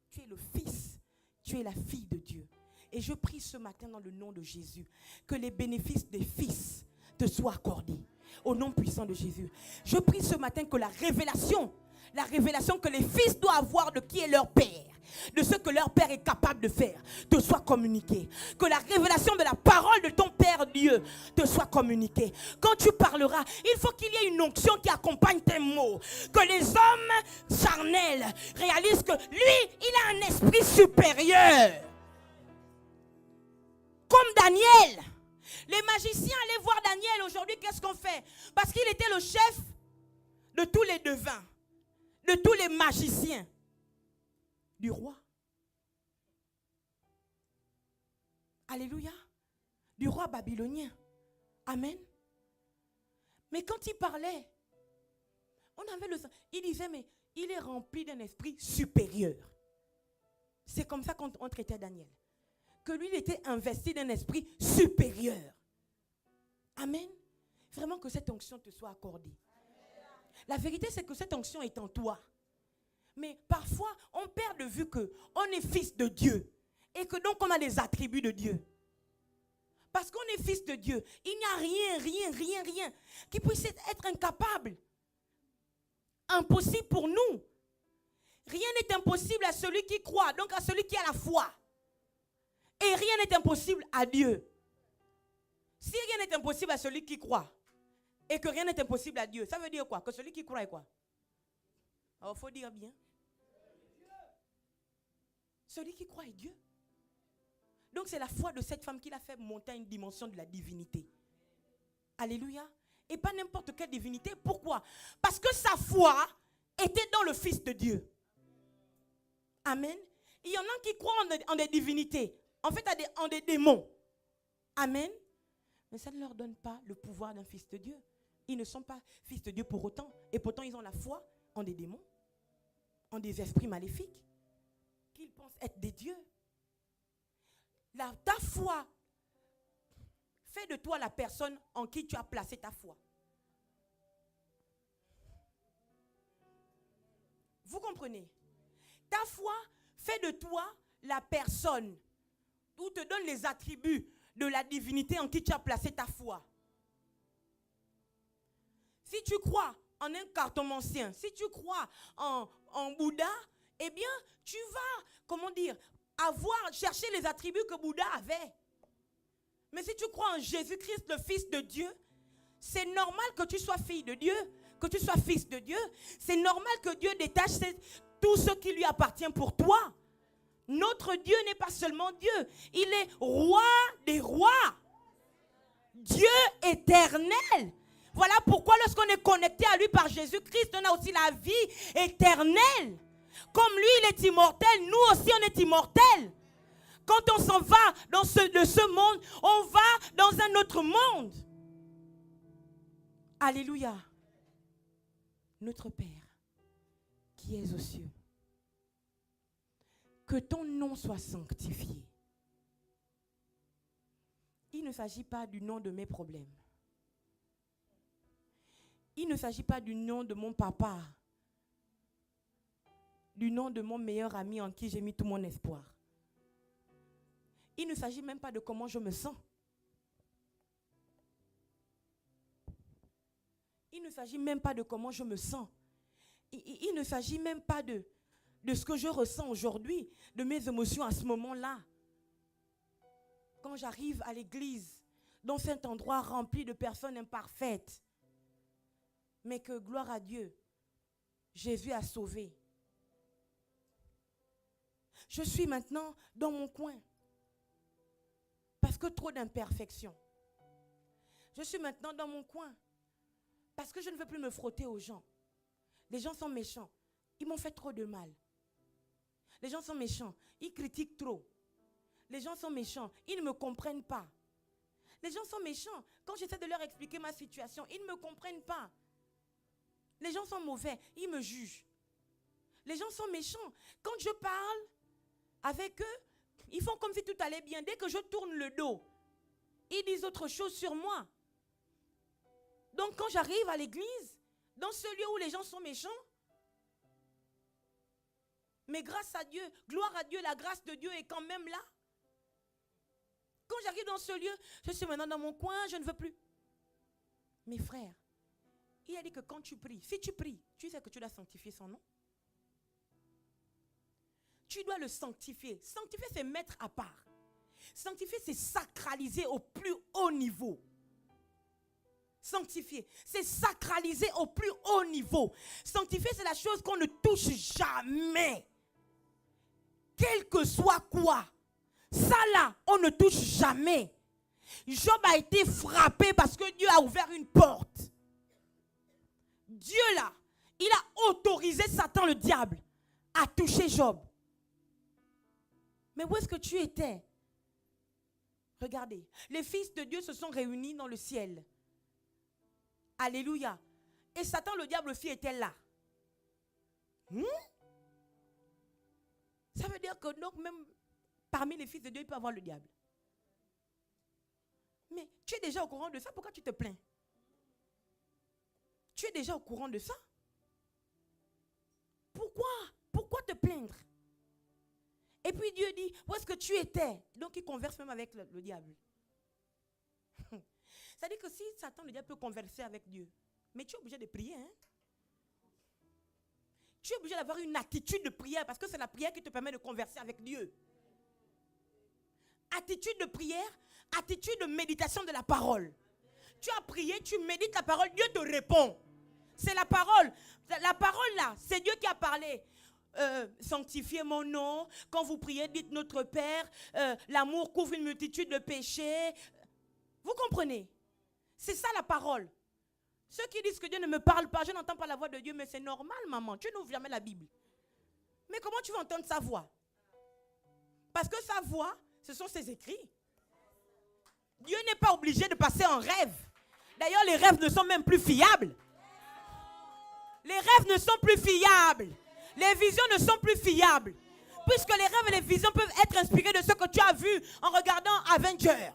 Tu es le fils. Tu es la fille de Dieu. Et je prie ce matin dans le nom de Jésus que les bénéfices des fils te soient accordés. Au nom puissant de Jésus. Je prie ce matin que la révélation que les fils doivent avoir de qui est leur Père, de ce que leur Père est capable de faire, te soit communiquée. Que la révélation de la parole de ton Père Dieu te soit communiquée. Quand tu parleras, il faut qu'il y ait une onction qui accompagne tes mots. Que les hommes charnels réalisent que lui, il a un esprit supérieur. Comme Daniel. Les magiciens allaient voir Daniel aujourd'hui, qu'est-ce qu'on fait? Parce qu'il était le chef de tous les devins, de tous les magiciens du roi. Alléluia. Du roi babylonien. Amen. Mais quand il parlait, il disait, mais il est rempli d'un esprit supérieur. C'est comme ça qu'on traitait Daniel. Que lui, il était investi d'un esprit supérieur. Amen. Vraiment que cette onction te soit accordée. La vérité, c'est que cette onction est en toi. Mais parfois, on perd de vue qu'on est fils de Dieu. Et que donc, on a les attributs de Dieu. Parce qu'on est fils de Dieu, il n'y a rien qui puisse être incapable. Impossible pour nous. Rien n'est impossible à celui qui croit, donc à celui qui a la foi. Et rien n'est impossible à Dieu. Si rien n'est impossible à celui qui croit, et que rien n'est impossible à Dieu, ça veut dire quoi? Que celui qui croit est quoi? Alors, il faut dire bien. Celui qui croit est Dieu. Donc, c'est la foi de cette femme qui l'a fait monter à une dimension de la divinité. Alléluia. Et pas n'importe quelle divinité. Pourquoi? Parce que sa foi était dans le Fils de Dieu. Amen. Il y en a qui croient en des divinités. En fait, en des démons. Amen. Mais ça ne leur donne pas le pouvoir d'un fils de Dieu. Ils ne sont pas fils de Dieu pour autant. Et pourtant, ils ont la foi en des démons, en des esprits maléfiques, qu'ils pensent être des dieux. Ta foi fait de toi la personne en qui tu as placé ta foi. Vous comprenez? Ta foi fait de toi la personne ou te donne les attributs de la divinité en qui tu as placé ta foi. Si tu crois en un cartomancien, si tu crois en Bouddha, eh bien, tu vas, chercher les attributs que Bouddha avait. Mais si tu crois en Jésus-Christ, le Fils de Dieu, c'est normal que tu sois fille de Dieu, que tu sois fils de Dieu. C'est normal que Dieu détache tout ce qui lui appartient pour toi. Notre Dieu n'est pas seulement Dieu, il est roi des rois. Dieu éternel. Voilà pourquoi lorsqu'on est connecté à lui par Jésus-Christ, on a aussi la vie éternelle. Comme lui, il est immortel, nous aussi, on est immortels. Quand on s'en va de ce monde, on va dans un autre monde. Alléluia. Notre Père, qui es aux cieux, que ton nom soit sanctifié. Il ne s'agit pas du nom de mes problèmes. Il ne s'agit pas du nom de mon papa, du nom de mon meilleur ami en qui j'ai mis tout mon espoir. Il ne s'agit même pas de comment je me sens. Il ne s'agit même pas de comment je me sens. Il ne s'agit même pas de ce que je ressens aujourd'hui, de mes émotions à ce moment-là. Quand j'arrive à l'église, dans cet endroit rempli de personnes imparfaites, mais que, gloire à Dieu, Jésus a sauvé. Je suis maintenant dans mon coin, parce que trop d'imperfections. Je suis maintenant dans mon coin, parce que je ne veux plus me frotter aux gens. Les gens sont méchants. Ils m'ont fait trop de mal. Les gens sont méchants. Ils critiquent trop. Les gens sont méchants. Ils ne me comprennent pas. Les gens sont méchants. Quand j'essaie de leur expliquer ma situation, ils ne me comprennent pas. Les gens sont mauvais. Ils me jugent. Les gens sont méchants. Quand je parle avec eux, ils font comme si tout allait bien. Dès que je tourne le dos, ils disent autre chose sur moi. Donc quand j'arrive à l'église, dans ce lieu où les gens sont méchants, mais grâce à Dieu, gloire à Dieu, la grâce de Dieu est quand même là. Quand j'arrive dans ce lieu, je suis maintenant dans mon coin, je ne veux plus. Mes frères, il a dit que quand tu pries, si tu pries, tu sais que tu dois sanctifier son nom. Tu dois le sanctifier. Sanctifier, c'est mettre à part. Sanctifier, c'est sacraliser au plus haut niveau. Sanctifier, c'est sacraliser au plus haut niveau. Sanctifier, c'est la chose qu'on ne touche jamais. Quel que soit quoi. Ça là, on ne touche jamais. Job a été frappé parce que Dieu a ouvert une porte. Dieu là, il a autorisé Satan, le diable, à toucher Job. Mais où est-ce que tu étais? Regardez, les fils de Dieu se sont réunis dans le ciel. Alléluia. Et Satan, le diable aussi, était là. Ça veut dire que donc même parmi les fils de Dieu, il peut y avoir le diable. Mais tu es déjà au courant de ça, pourquoi tu te plains? Tu es déjà au courant de ça? Pourquoi te plaindre? Et puis Dieu dit, où est-ce que tu étais? Donc il converse même avec le diable. C'est-à-dire que si Satan, le diable, peut converser avec Dieu, mais tu es obligé de prier. Hein? Tu es obligé d'avoir une attitude de prière parce que c'est la prière qui te permet de converser avec Dieu. Attitude de prière, attitude de méditation de la parole. Tu as prié, tu médites la parole, Dieu te répond. C'est la parole. La parole là, c'est Dieu qui a parlé. Sanctifiez mon nom. Quand vous priez, dites notre Père. L'amour couvre une multitude de péchés. Vous comprenez? C'est ça la parole. Ceux qui disent que Dieu ne me parle pas, je n'entends pas la voix de Dieu, mais c'est normal, maman. Tu n'ouvres jamais la Bible. Mais comment tu vas entendre sa voix? Parce que sa voix, ce sont ses écrits. Dieu n'est pas obligé de passer en rêve. D'ailleurs, les rêves ne sont même plus fiables. Les rêves ne sont plus fiables. Les visions ne sont plus fiables. Puisque les rêves et les visions peuvent être inspirés de ce que tu as vu en regardant Avengers.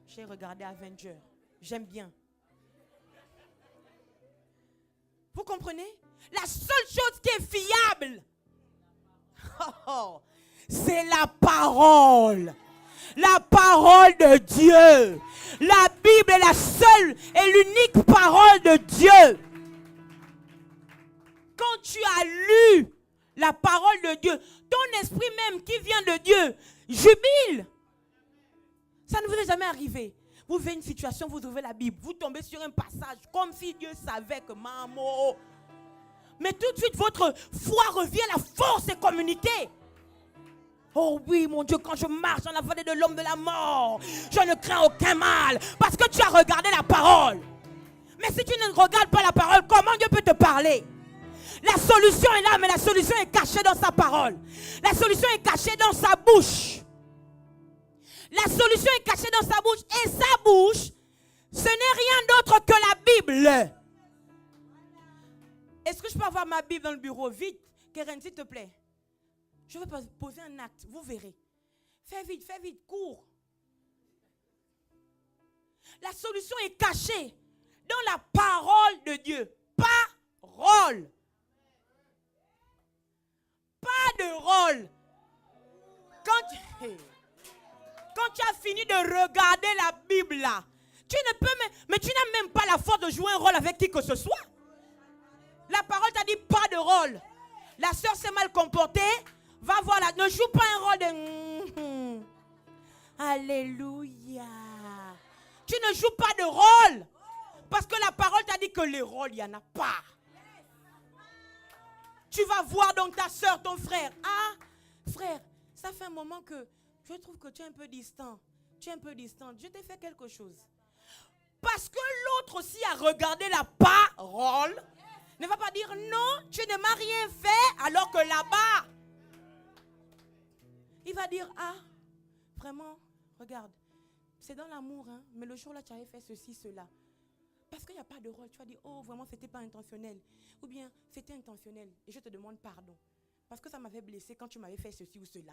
J'ai regardé Avengers. J'aime bien. Vous comprenez? La seule chose qui est fiable, c'est la parole. La parole de Dieu. La Bible est la seule et l'unique parole de Dieu. Quand tu as lu la parole de Dieu, ton esprit même qui vient de Dieu jubile. Ça ne vous est jamais arrivé. Vous vivez une situation, vous ouvrez la Bible, vous tombez sur un passage comme si Dieu savait que maman. Mais tout de suite, votre foi revient, la force est communiquée. Oh oui, mon Dieu, quand je marche dans la vallée de l'homme de la mort, je ne crains aucun mal parce que tu as regardé la parole. Mais si tu ne regardes pas la parole, comment Dieu peut te parler? La solution est là, mais la solution est cachée dans sa parole. La solution est cachée dans sa bouche. La solution est cachée dans sa bouche. Et sa bouche, ce n'est rien d'autre que la Bible. Est-ce que je peux avoir ma Bible dans le bureau? Vite, Keren, s'il te plaît. Je vais poser un acte, vous verrez. Fais vite, cours. La solution est cachée dans la parole de Dieu. Parole. Pas de rôle. Quand tu as fini de regarder la Bible là, tu ne peux même, mais tu n'as même pas la force de jouer un rôle avec qui que ce soit. La parole t'a dit pas de rôle. La sœur s'est mal comportée. Va voir là. Ne joue pas un rôle de... Alléluia. Tu ne joues pas de rôle. Parce que la parole t'a dit que les rôles, il n'y en a pas. Tu vas voir donc ta sœur, ton frère. Ah, frère, ça fait un moment que je trouve que tu es un peu distant. Tu es un peu distante. Je t'ai fait quelque chose. Parce que l'autre aussi a regardé la parole. Ne va pas dire non, tu ne m'as rien fait, alors que là-bas, il va dire, ah, vraiment, regarde, c'est dans l'amour, hein, mais le jour-là, tu avais fait ceci, cela. Parce qu'il n'y a pas de rôle. Tu vas dire, oh, vraiment, ce n'était pas intentionnel. Ou bien, c'était intentionnel. Et je te demande pardon. Parce que ça m'avait blessé quand tu m'avais fait ceci ou cela.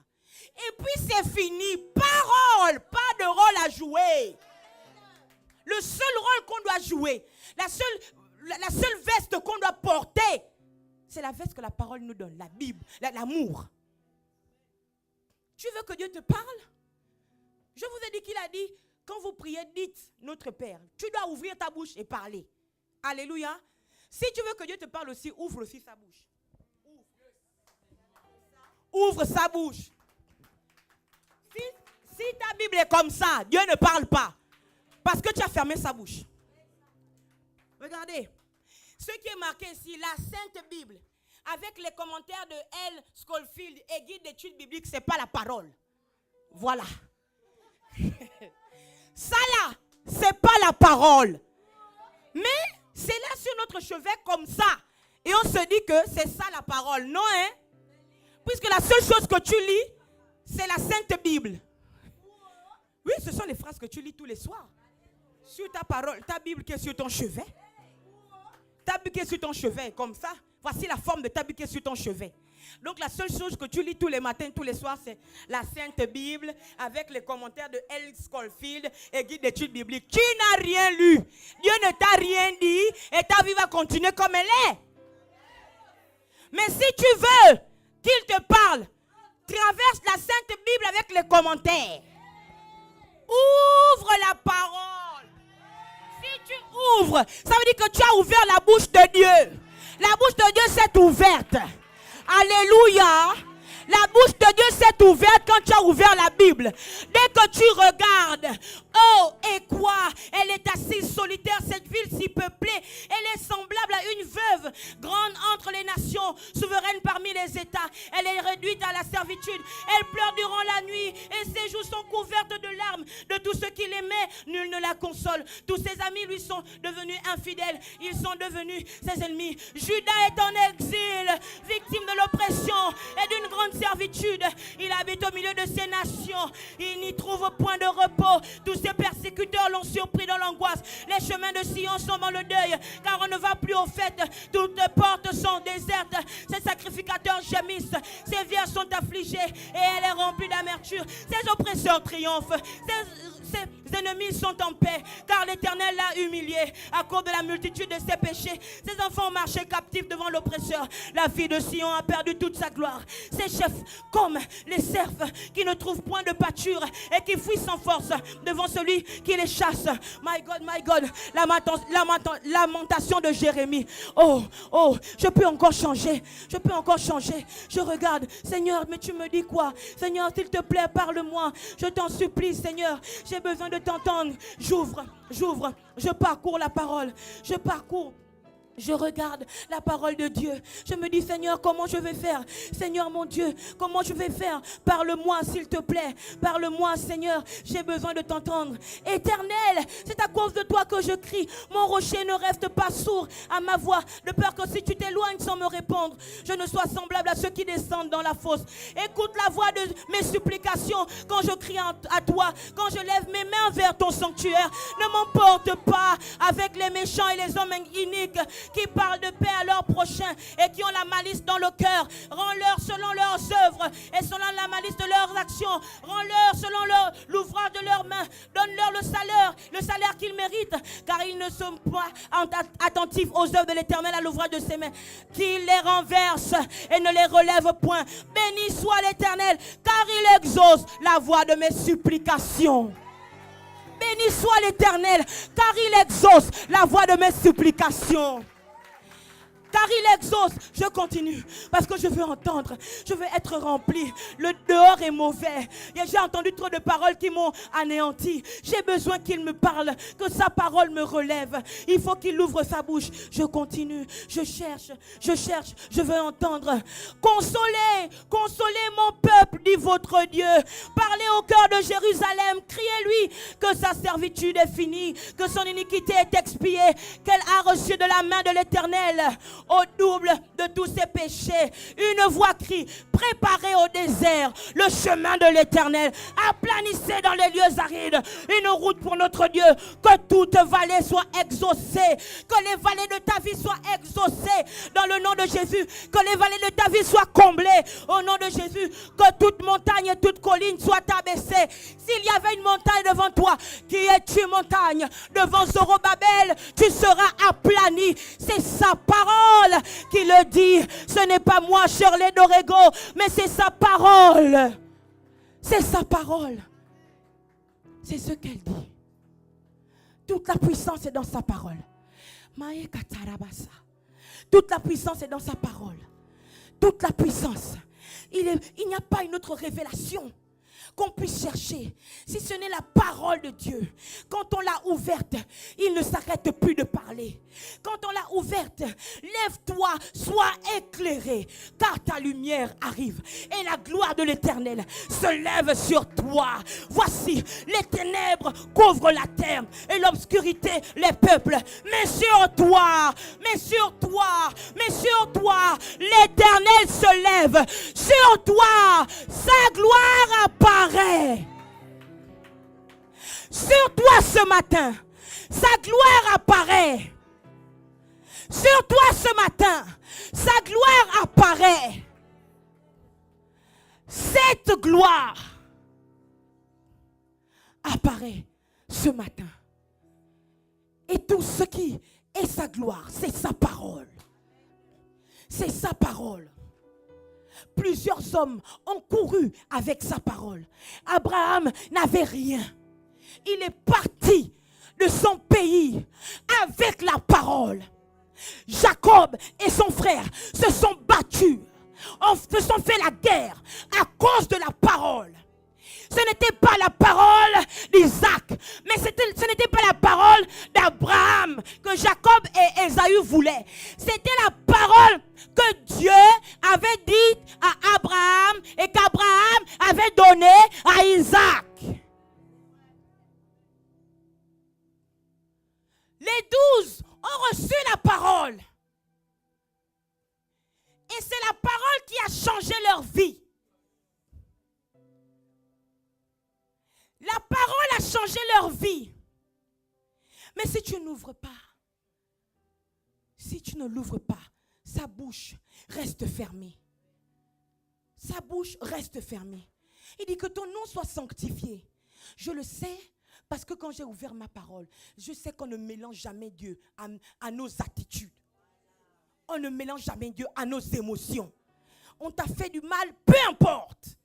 Et puis, c'est fini. Parole, pas de rôle à jouer. Le seul rôle qu'on doit jouer, la seule veste qu'on doit porter, c'est la veste que la parole nous donne, la Bible, l'amour. Tu veux que Dieu te parle? Je vous ai dit qu'il a dit, quand vous priez, dites notre Père. Tu dois ouvrir ta bouche et parler. Alléluia. Si tu veux que Dieu te parle aussi, ouvre aussi sa bouche. Ouvre sa bouche. Si ta Bible est comme ça, Dieu ne parle pas. Parce que tu as fermé sa bouche. Regardez. Ce qui est marqué ici, la Sainte Bible, avec les commentaires de L. Schofield et guide d'études bibliques, ce n'est pas la parole. Voilà. Ça là, ce n'est pas la parole. Mais c'est là sur notre chevet comme ça. Et on se dit que c'est ça la parole. Non, hein? Puisque la seule chose que tu lis, c'est la Sainte Bible. Oui, ce sont les phrases que tu lis tous les soirs. Sur ta parole, ta Bible qui est sur ton chevet. Ta Bible qui est sur ton chevet, comme ça. Voici la forme de ta Bible qui est sur ton chevet. Donc la seule chose que tu lis tous les matins, tous les soirs, c'est la Sainte Bible avec les commentaires de L. Schofield et guide d'études bibliques. Tu n'as rien lu. Dieu ne t'a rien dit et ta vie va continuer comme elle est. Mais si tu veux qu'il te parle, traverse la Sainte Bible avec les commentaires. Ouvre la parole. Si tu ouvres, ça veut dire que tu as ouvert la bouche de Dieu. La bouche de Dieu s'est ouverte. Alléluia. La bouche de Dieu s'est ouverte quand tu as ouvert la Bible. Dès que tu regardes, oh, et quoi? Elle est assise solitaire, cette ville si peuplée. Elle est semblable à une veuve, grande entre les nations, souveraine parmi les États. Elle est réduite à la servitude. Elle pleure durant la nuit et ses joues sont couvertes de larmes. De tous ceux qui l'aimaient, nul ne la console. Tous ses amis lui sont devenus infidèles. Ils sont devenus ses ennemis. Judas est en exil, victime de l'oppression et d'une grande servitude. Il habite au milieu de ces nations. Il n'y trouve point de repos. Tous ses persécuteurs l'ont surpris dans l'angoisse. Les chemins de Sion sont dans le deuil, car on ne va plus aux fêtes. Toutes les portes sont désertes. Ses sacrificateurs gémissent. Ses vierges sont affligées et elle est remplie d'amertume. Ses oppresseurs triomphent. Ses ennemis sont en paix, car l'Éternel l'a humilié à cause de la multitude de ses péchés. Ses enfants ont marché captifs devant l'oppresseur. La fille de Sion a perdu toute sa gloire. Ses chefs, comme les cerfs qui ne trouvent point de pâture et qui fuient sans force devant celui qui les chasse. My God, lamentation de Jérémie. Oh, je peux encore changer. Je regarde, Seigneur, mais tu me dis quoi? Seigneur, s'il te plaît, parle-moi. Je t'en supplie, Seigneur. J'ai besoin de t'entendre. J'ouvre, je parcours la parole. Je parcours Je regarde la parole de Dieu. Je me dis, Seigneur, comment je vais faire? Seigneur mon Dieu, comment je vais faire? Parle-moi, s'il te plaît. Parle-moi, Seigneur. J'ai besoin de t'entendre. Éternel, c'est à cause de toi que je crie. Mon rocher ne reste pas sourd à ma voix, de peur que si tu t'éloignes sans me répondre, je ne sois semblable à ceux qui descendent dans la fosse. Écoute la voix de mes supplications quand je crie à toi, quand je lève mes mains vers ton sanctuaire. Ne m'emporte pas avec les méchants et les hommes iniques qui parlent de paix à leur prochain et qui ont la malice dans le cœur. Rends-leur selon leurs œuvres et selon la malice de leurs actions. Rends-leur selon l'ouvrage de leurs mains. Donne-leur le salaire qu'ils méritent, car ils ne sont pas attentifs aux œuvres de l'Éternel, à l'ouvrage de ses mains. Qu'il les renverse et ne les relève point. Béni soit l'Éternel, car il exauce la voix de mes supplications. Béni soit l'Éternel, car il exauce la voix de mes supplications. Car il exauce, je continue, parce que je veux entendre, je veux être rempli. Le dehors est mauvais. J'ai entendu trop de paroles qui m'ont anéanti. J'ai besoin qu'il me parle, que sa parole me relève. Il faut qu'il ouvre sa bouche. Je continue, je cherche, je veux entendre. Consolez, consolez mon peuple, dit votre Dieu. Parlez au cœur de Jérusalem, criez-lui que sa servitude est finie, que son iniquité est expiée, qu'elle a reçu de la main de l'Éternel au double de tous ses péchés. Une voix crie, préparez au désert le chemin de l'Éternel, aplanissez dans les lieux arides une route pour notre Dieu. Que toute vallée soit exaucée, que les vallées de ta vie soient exaucées dans le nom de Jésus, que les vallées de ta vie soient comblées au nom de Jésus, que toute montagne et toute colline soient abaissées. S'il y avait une montagne devant toi, qui es-tu montagne? Devant Zorobabel, tu seras aplani. C'est sa parole qui le dit. Ce n'est pas moi, Shirley Dorego, mais c'est sa parole. C'est sa parole. C'est ce qu'elle dit. Toute la puissance est dans sa parole. Toute la puissance est dans sa parole. Toute la puissance. Il n'y a pas une autre révélation qu'on puisse chercher, si ce n'est la parole de Dieu. Quand on l'a ouverte, il ne s'arrête plus de parler. Quand on l'a ouverte, lève-toi, sois éclairé, car ta lumière arrive et la gloire de l'Éternel se lève sur toi. Voici, les ténèbres couvrent la terre et l'obscurité les peuples. Mais sur toi, l'Éternel se lève. Sur toi, sa gloire apparaît. Sur toi ce matin, sa gloire apparaît. Sur toi ce matin, sa gloire apparaît. Cette gloire apparaît ce matin. Et tout ce qui est sa gloire, c'est sa parole. C'est sa parole. Plusieurs hommes ont couru avec sa parole. Abraham n'avait rien. Il est parti de son pays avec la parole. Jacob et son frère se sont battus, se sont fait la guerre à cause de la parole. Ce n'était pas la parole d'Isaac, mais ce n'était pas la parole d'Abraham que Jacob et Ésaü voulaient. C'était la parole que Dieu avait dite à Abraham et qu'Abraham avait donnée à Isaac. Les 12 ont reçu la parole. Et c'est la parole qui a changé leur vie. La parole a changé leur vie. Mais si tu n'ouvres pas, si tu ne l'ouvres pas, sa bouche reste fermée. Sa bouche reste fermée. Il dit que ton nom soit sanctifié. Je le sais parce que quand j'ai ouvert ma parole, je sais qu'on ne mélange jamais Dieu à nos attitudes. On ne mélange jamais Dieu à nos émotions. On t'a fait du mal, peu importe.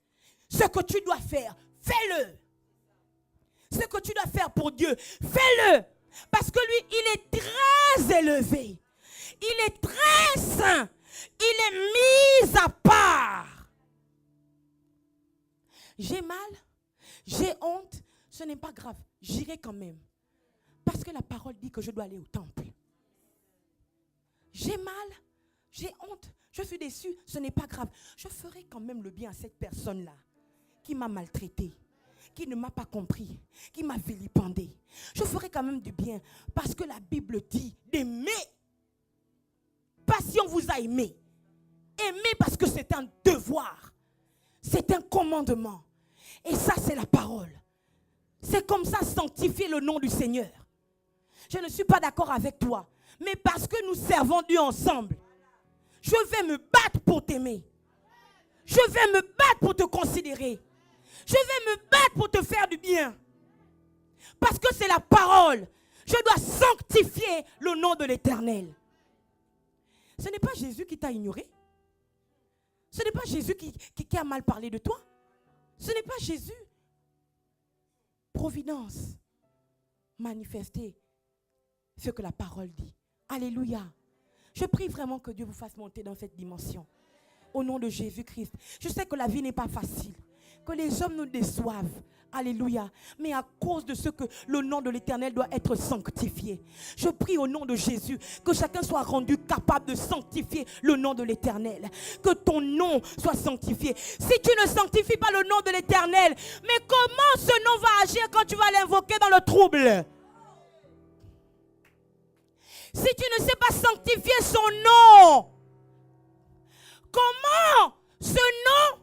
Ce que tu dois faire, fais-le. Ce que tu dois faire pour Dieu, fais-le. Parce que lui, il est très élevé. Il est très saint. Il est mis à part. J'ai mal, j'ai honte, ce n'est pas grave. J'irai quand même. Parce que la parole dit que je dois aller au temple. j'ai mal, j'ai honte, je suis déçue, ce n'est pas grave. Je ferai quand même le bien à cette personne-là qui m'a maltraité, qui ne m'a pas compris, qui m'a vilipendé. Je ferai quand même du bien parce que la Bible dit d'aimer. Pas si on vous a aimé. Aimer parce que c'est un devoir. C'est un commandement. Et ça, c'est la parole. C'est comme ça sanctifier le nom du Seigneur. Je ne suis pas d'accord avec toi. Mais parce que nous servons Dieu ensemble, je vais me battre pour t'aimer. Je vais me battre pour te considérer. Je vais me battre pour te faire du bien. Parce que c'est la parole. Je dois sanctifier le nom de l'Éternel. Ce n'est pas Jésus qui t'a ignoré. Ce n'est pas Jésus qui a mal parlé de toi. Ce n'est pas Jésus. Providence. Manifester ce que la parole dit. Alléluia. Je prie vraiment que Dieu vous fasse monter dans cette dimension. Au nom de Jésus-Christ. Je sais que la vie n'est pas facile. Que les hommes nous déçoivent. Alléluia. Mais à cause de ce que le nom de l'Éternel doit être sanctifié. Je prie au nom de Jésus que chacun soit rendu capable de sanctifier le nom de l'Éternel. Que ton nom soit sanctifié. Si tu ne sanctifies pas le nom de l'Éternel, mais comment ce nom va agir quand tu vas l'invoquer dans le trouble? Si tu ne sais pas sanctifier son nom, comment ce nom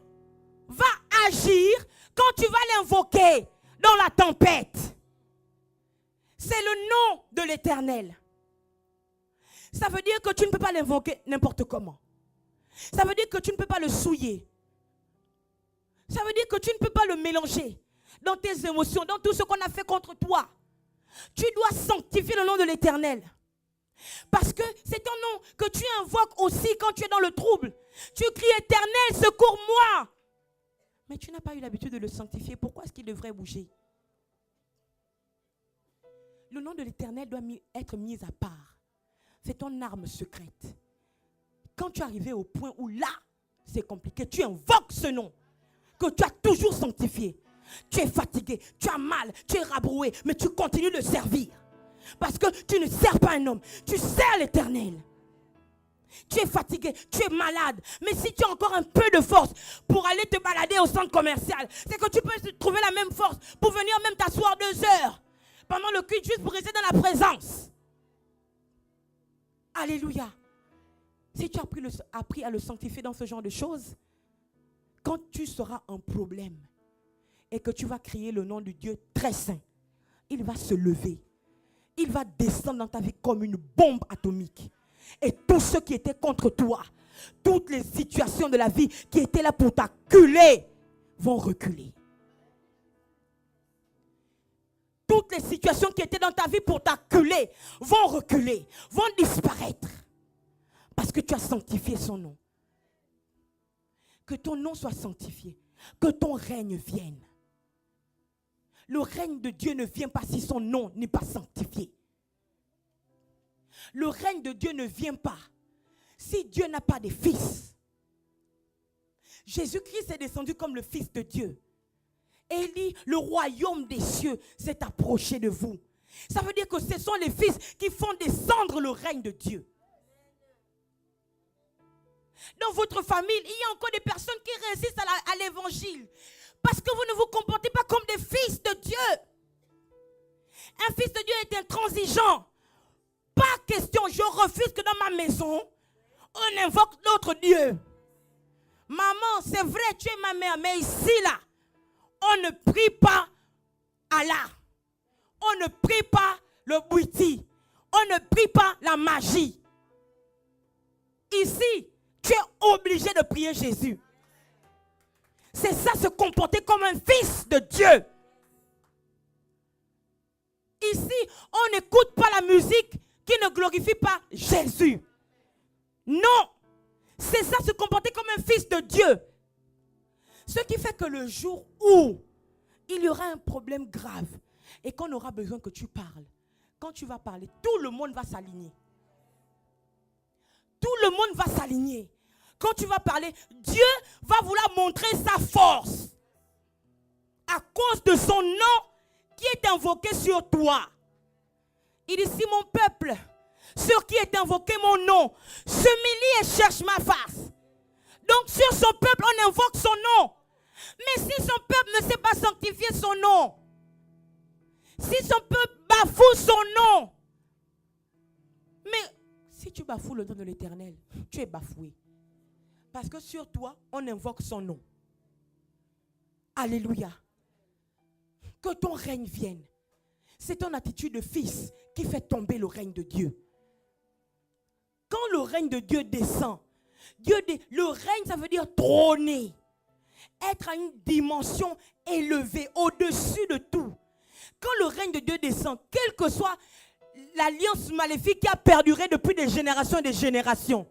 va agir quand tu vas l'invoquer dans la tempête? C'est le nom de l'Éternel. Ça veut dire que tu ne peux pas l'invoquer n'importe comment. Ça veut dire que tu ne peux pas le souiller. Ça veut dire que tu ne peux pas le mélanger dans tes émotions, dans tout ce qu'on a fait contre toi. Tu dois sanctifier le nom de l'Éternel. Parce que c'est ton nom que tu invoques aussi quand tu es dans le trouble. Tu cries Éternel, secours-moi. Mais tu n'as pas eu l'habitude de le sanctifier. Pourquoi est-ce qu'il devrait bouger? Le nom de l'Éternel doit être mis à part. C'est ton arme secrète. Quand tu es arrivé au point où là, c'est compliqué, tu invoques ce nom que tu as toujours sanctifié. Tu es fatigué, tu as mal, tu es rabroué, mais tu continues de servir. Parce que tu ne sers pas un homme, tu sers l'Éternel. Tu es fatigué, tu es malade. Mais si tu as encore un peu de force pour aller te balader au centre commercial, c'est que tu peux trouver la même force pour venir même t'asseoir 2 heures pendant le culte juste pour rester dans la présence. Alléluia. Si tu as appris à le sanctifier dans ce genre de choses, quand tu seras un problème et que tu vas crier le nom de Dieu très saint, il va se lever. Il va descendre dans ta vie comme une bombe atomique. Et tous ceux qui étaient contre toi, toutes les situations de la vie qui étaient là pour t'acculer, vont reculer. Toutes les situations qui étaient dans ta vie pour t'acculer, vont reculer, vont disparaître. Parce que tu as sanctifié son nom. Que ton nom soit sanctifié. Que ton règne vienne. Le règne de Dieu ne vient pas si son nom n'est pas sanctifié. Le règne de Dieu ne vient pas si Dieu n'a pas de fils. Jésus-Christ est descendu comme le Fils de Dieu. Et il dit, le royaume des cieux s'est approché de vous. Ça veut dire que ce sont les fils qui font descendre le règne de Dieu. Dans votre famille, il y a encore des personnes qui résistent à l'évangile. Parce que vous ne vous comportez pas comme des fils de Dieu. Un fils de Dieu est intransigeant. Pas question, je refuse que dans ma maison, on invoque d'autres dieux. Maman, c'est vrai, tu es ma mère, mais ici, là, on ne prie pas Allah. On ne prie pas le bouiti. On ne prie pas la magie. Ici, tu es obligé de prier Jésus. C'est ça, se comporter comme un fils de Dieu. Ici, on n'écoute pas la musique qui ne glorifie pas Jésus. Non, c'est ça, se comporter comme un fils de Dieu. Ce qui fait que le jour où il y aura un problème grave et qu'on aura besoin que tu parles, quand tu vas parler, tout le monde va s'aligner. Tout le monde va s'aligner. Quand tu vas parler, Dieu va vouloir montrer sa force à cause de son nom qui est invoqué sur toi. Il dit, si mon peuple sur qui est invoqué mon nom, s'humilie et cherche ma face. Donc sur son peuple, on invoque son nom. Mais si son peuple ne sait pas sanctifier son nom, si son peuple bafoue son nom, mais si tu bafoues le nom de l'Éternel, tu es bafoué. Parce que sur toi, on invoque son nom. Alléluia. Que ton règne vienne. C'est ton attitude de fils qui fait tomber le règne de Dieu. Quand le règne de Dieu descend, le règne, ça veut dire trôner. Être à une dimension élevée, au-dessus de tout. Quand le règne de Dieu descend, quelle que soit l'alliance maléfique qui a perduré depuis des générations et des générations,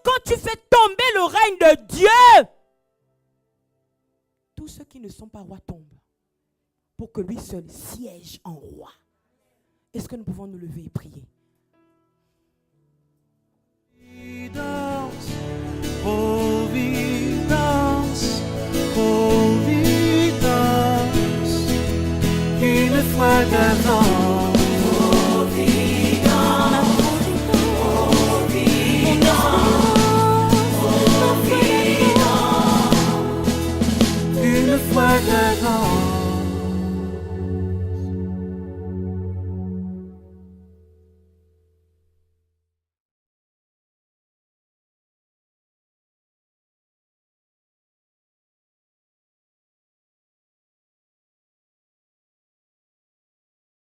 quand tu fais tomber le règne de Dieu, tous ceux qui ne sont pas rois tombent pour que lui seul siège en roi. Est-ce que nous pouvons nous lever et prier?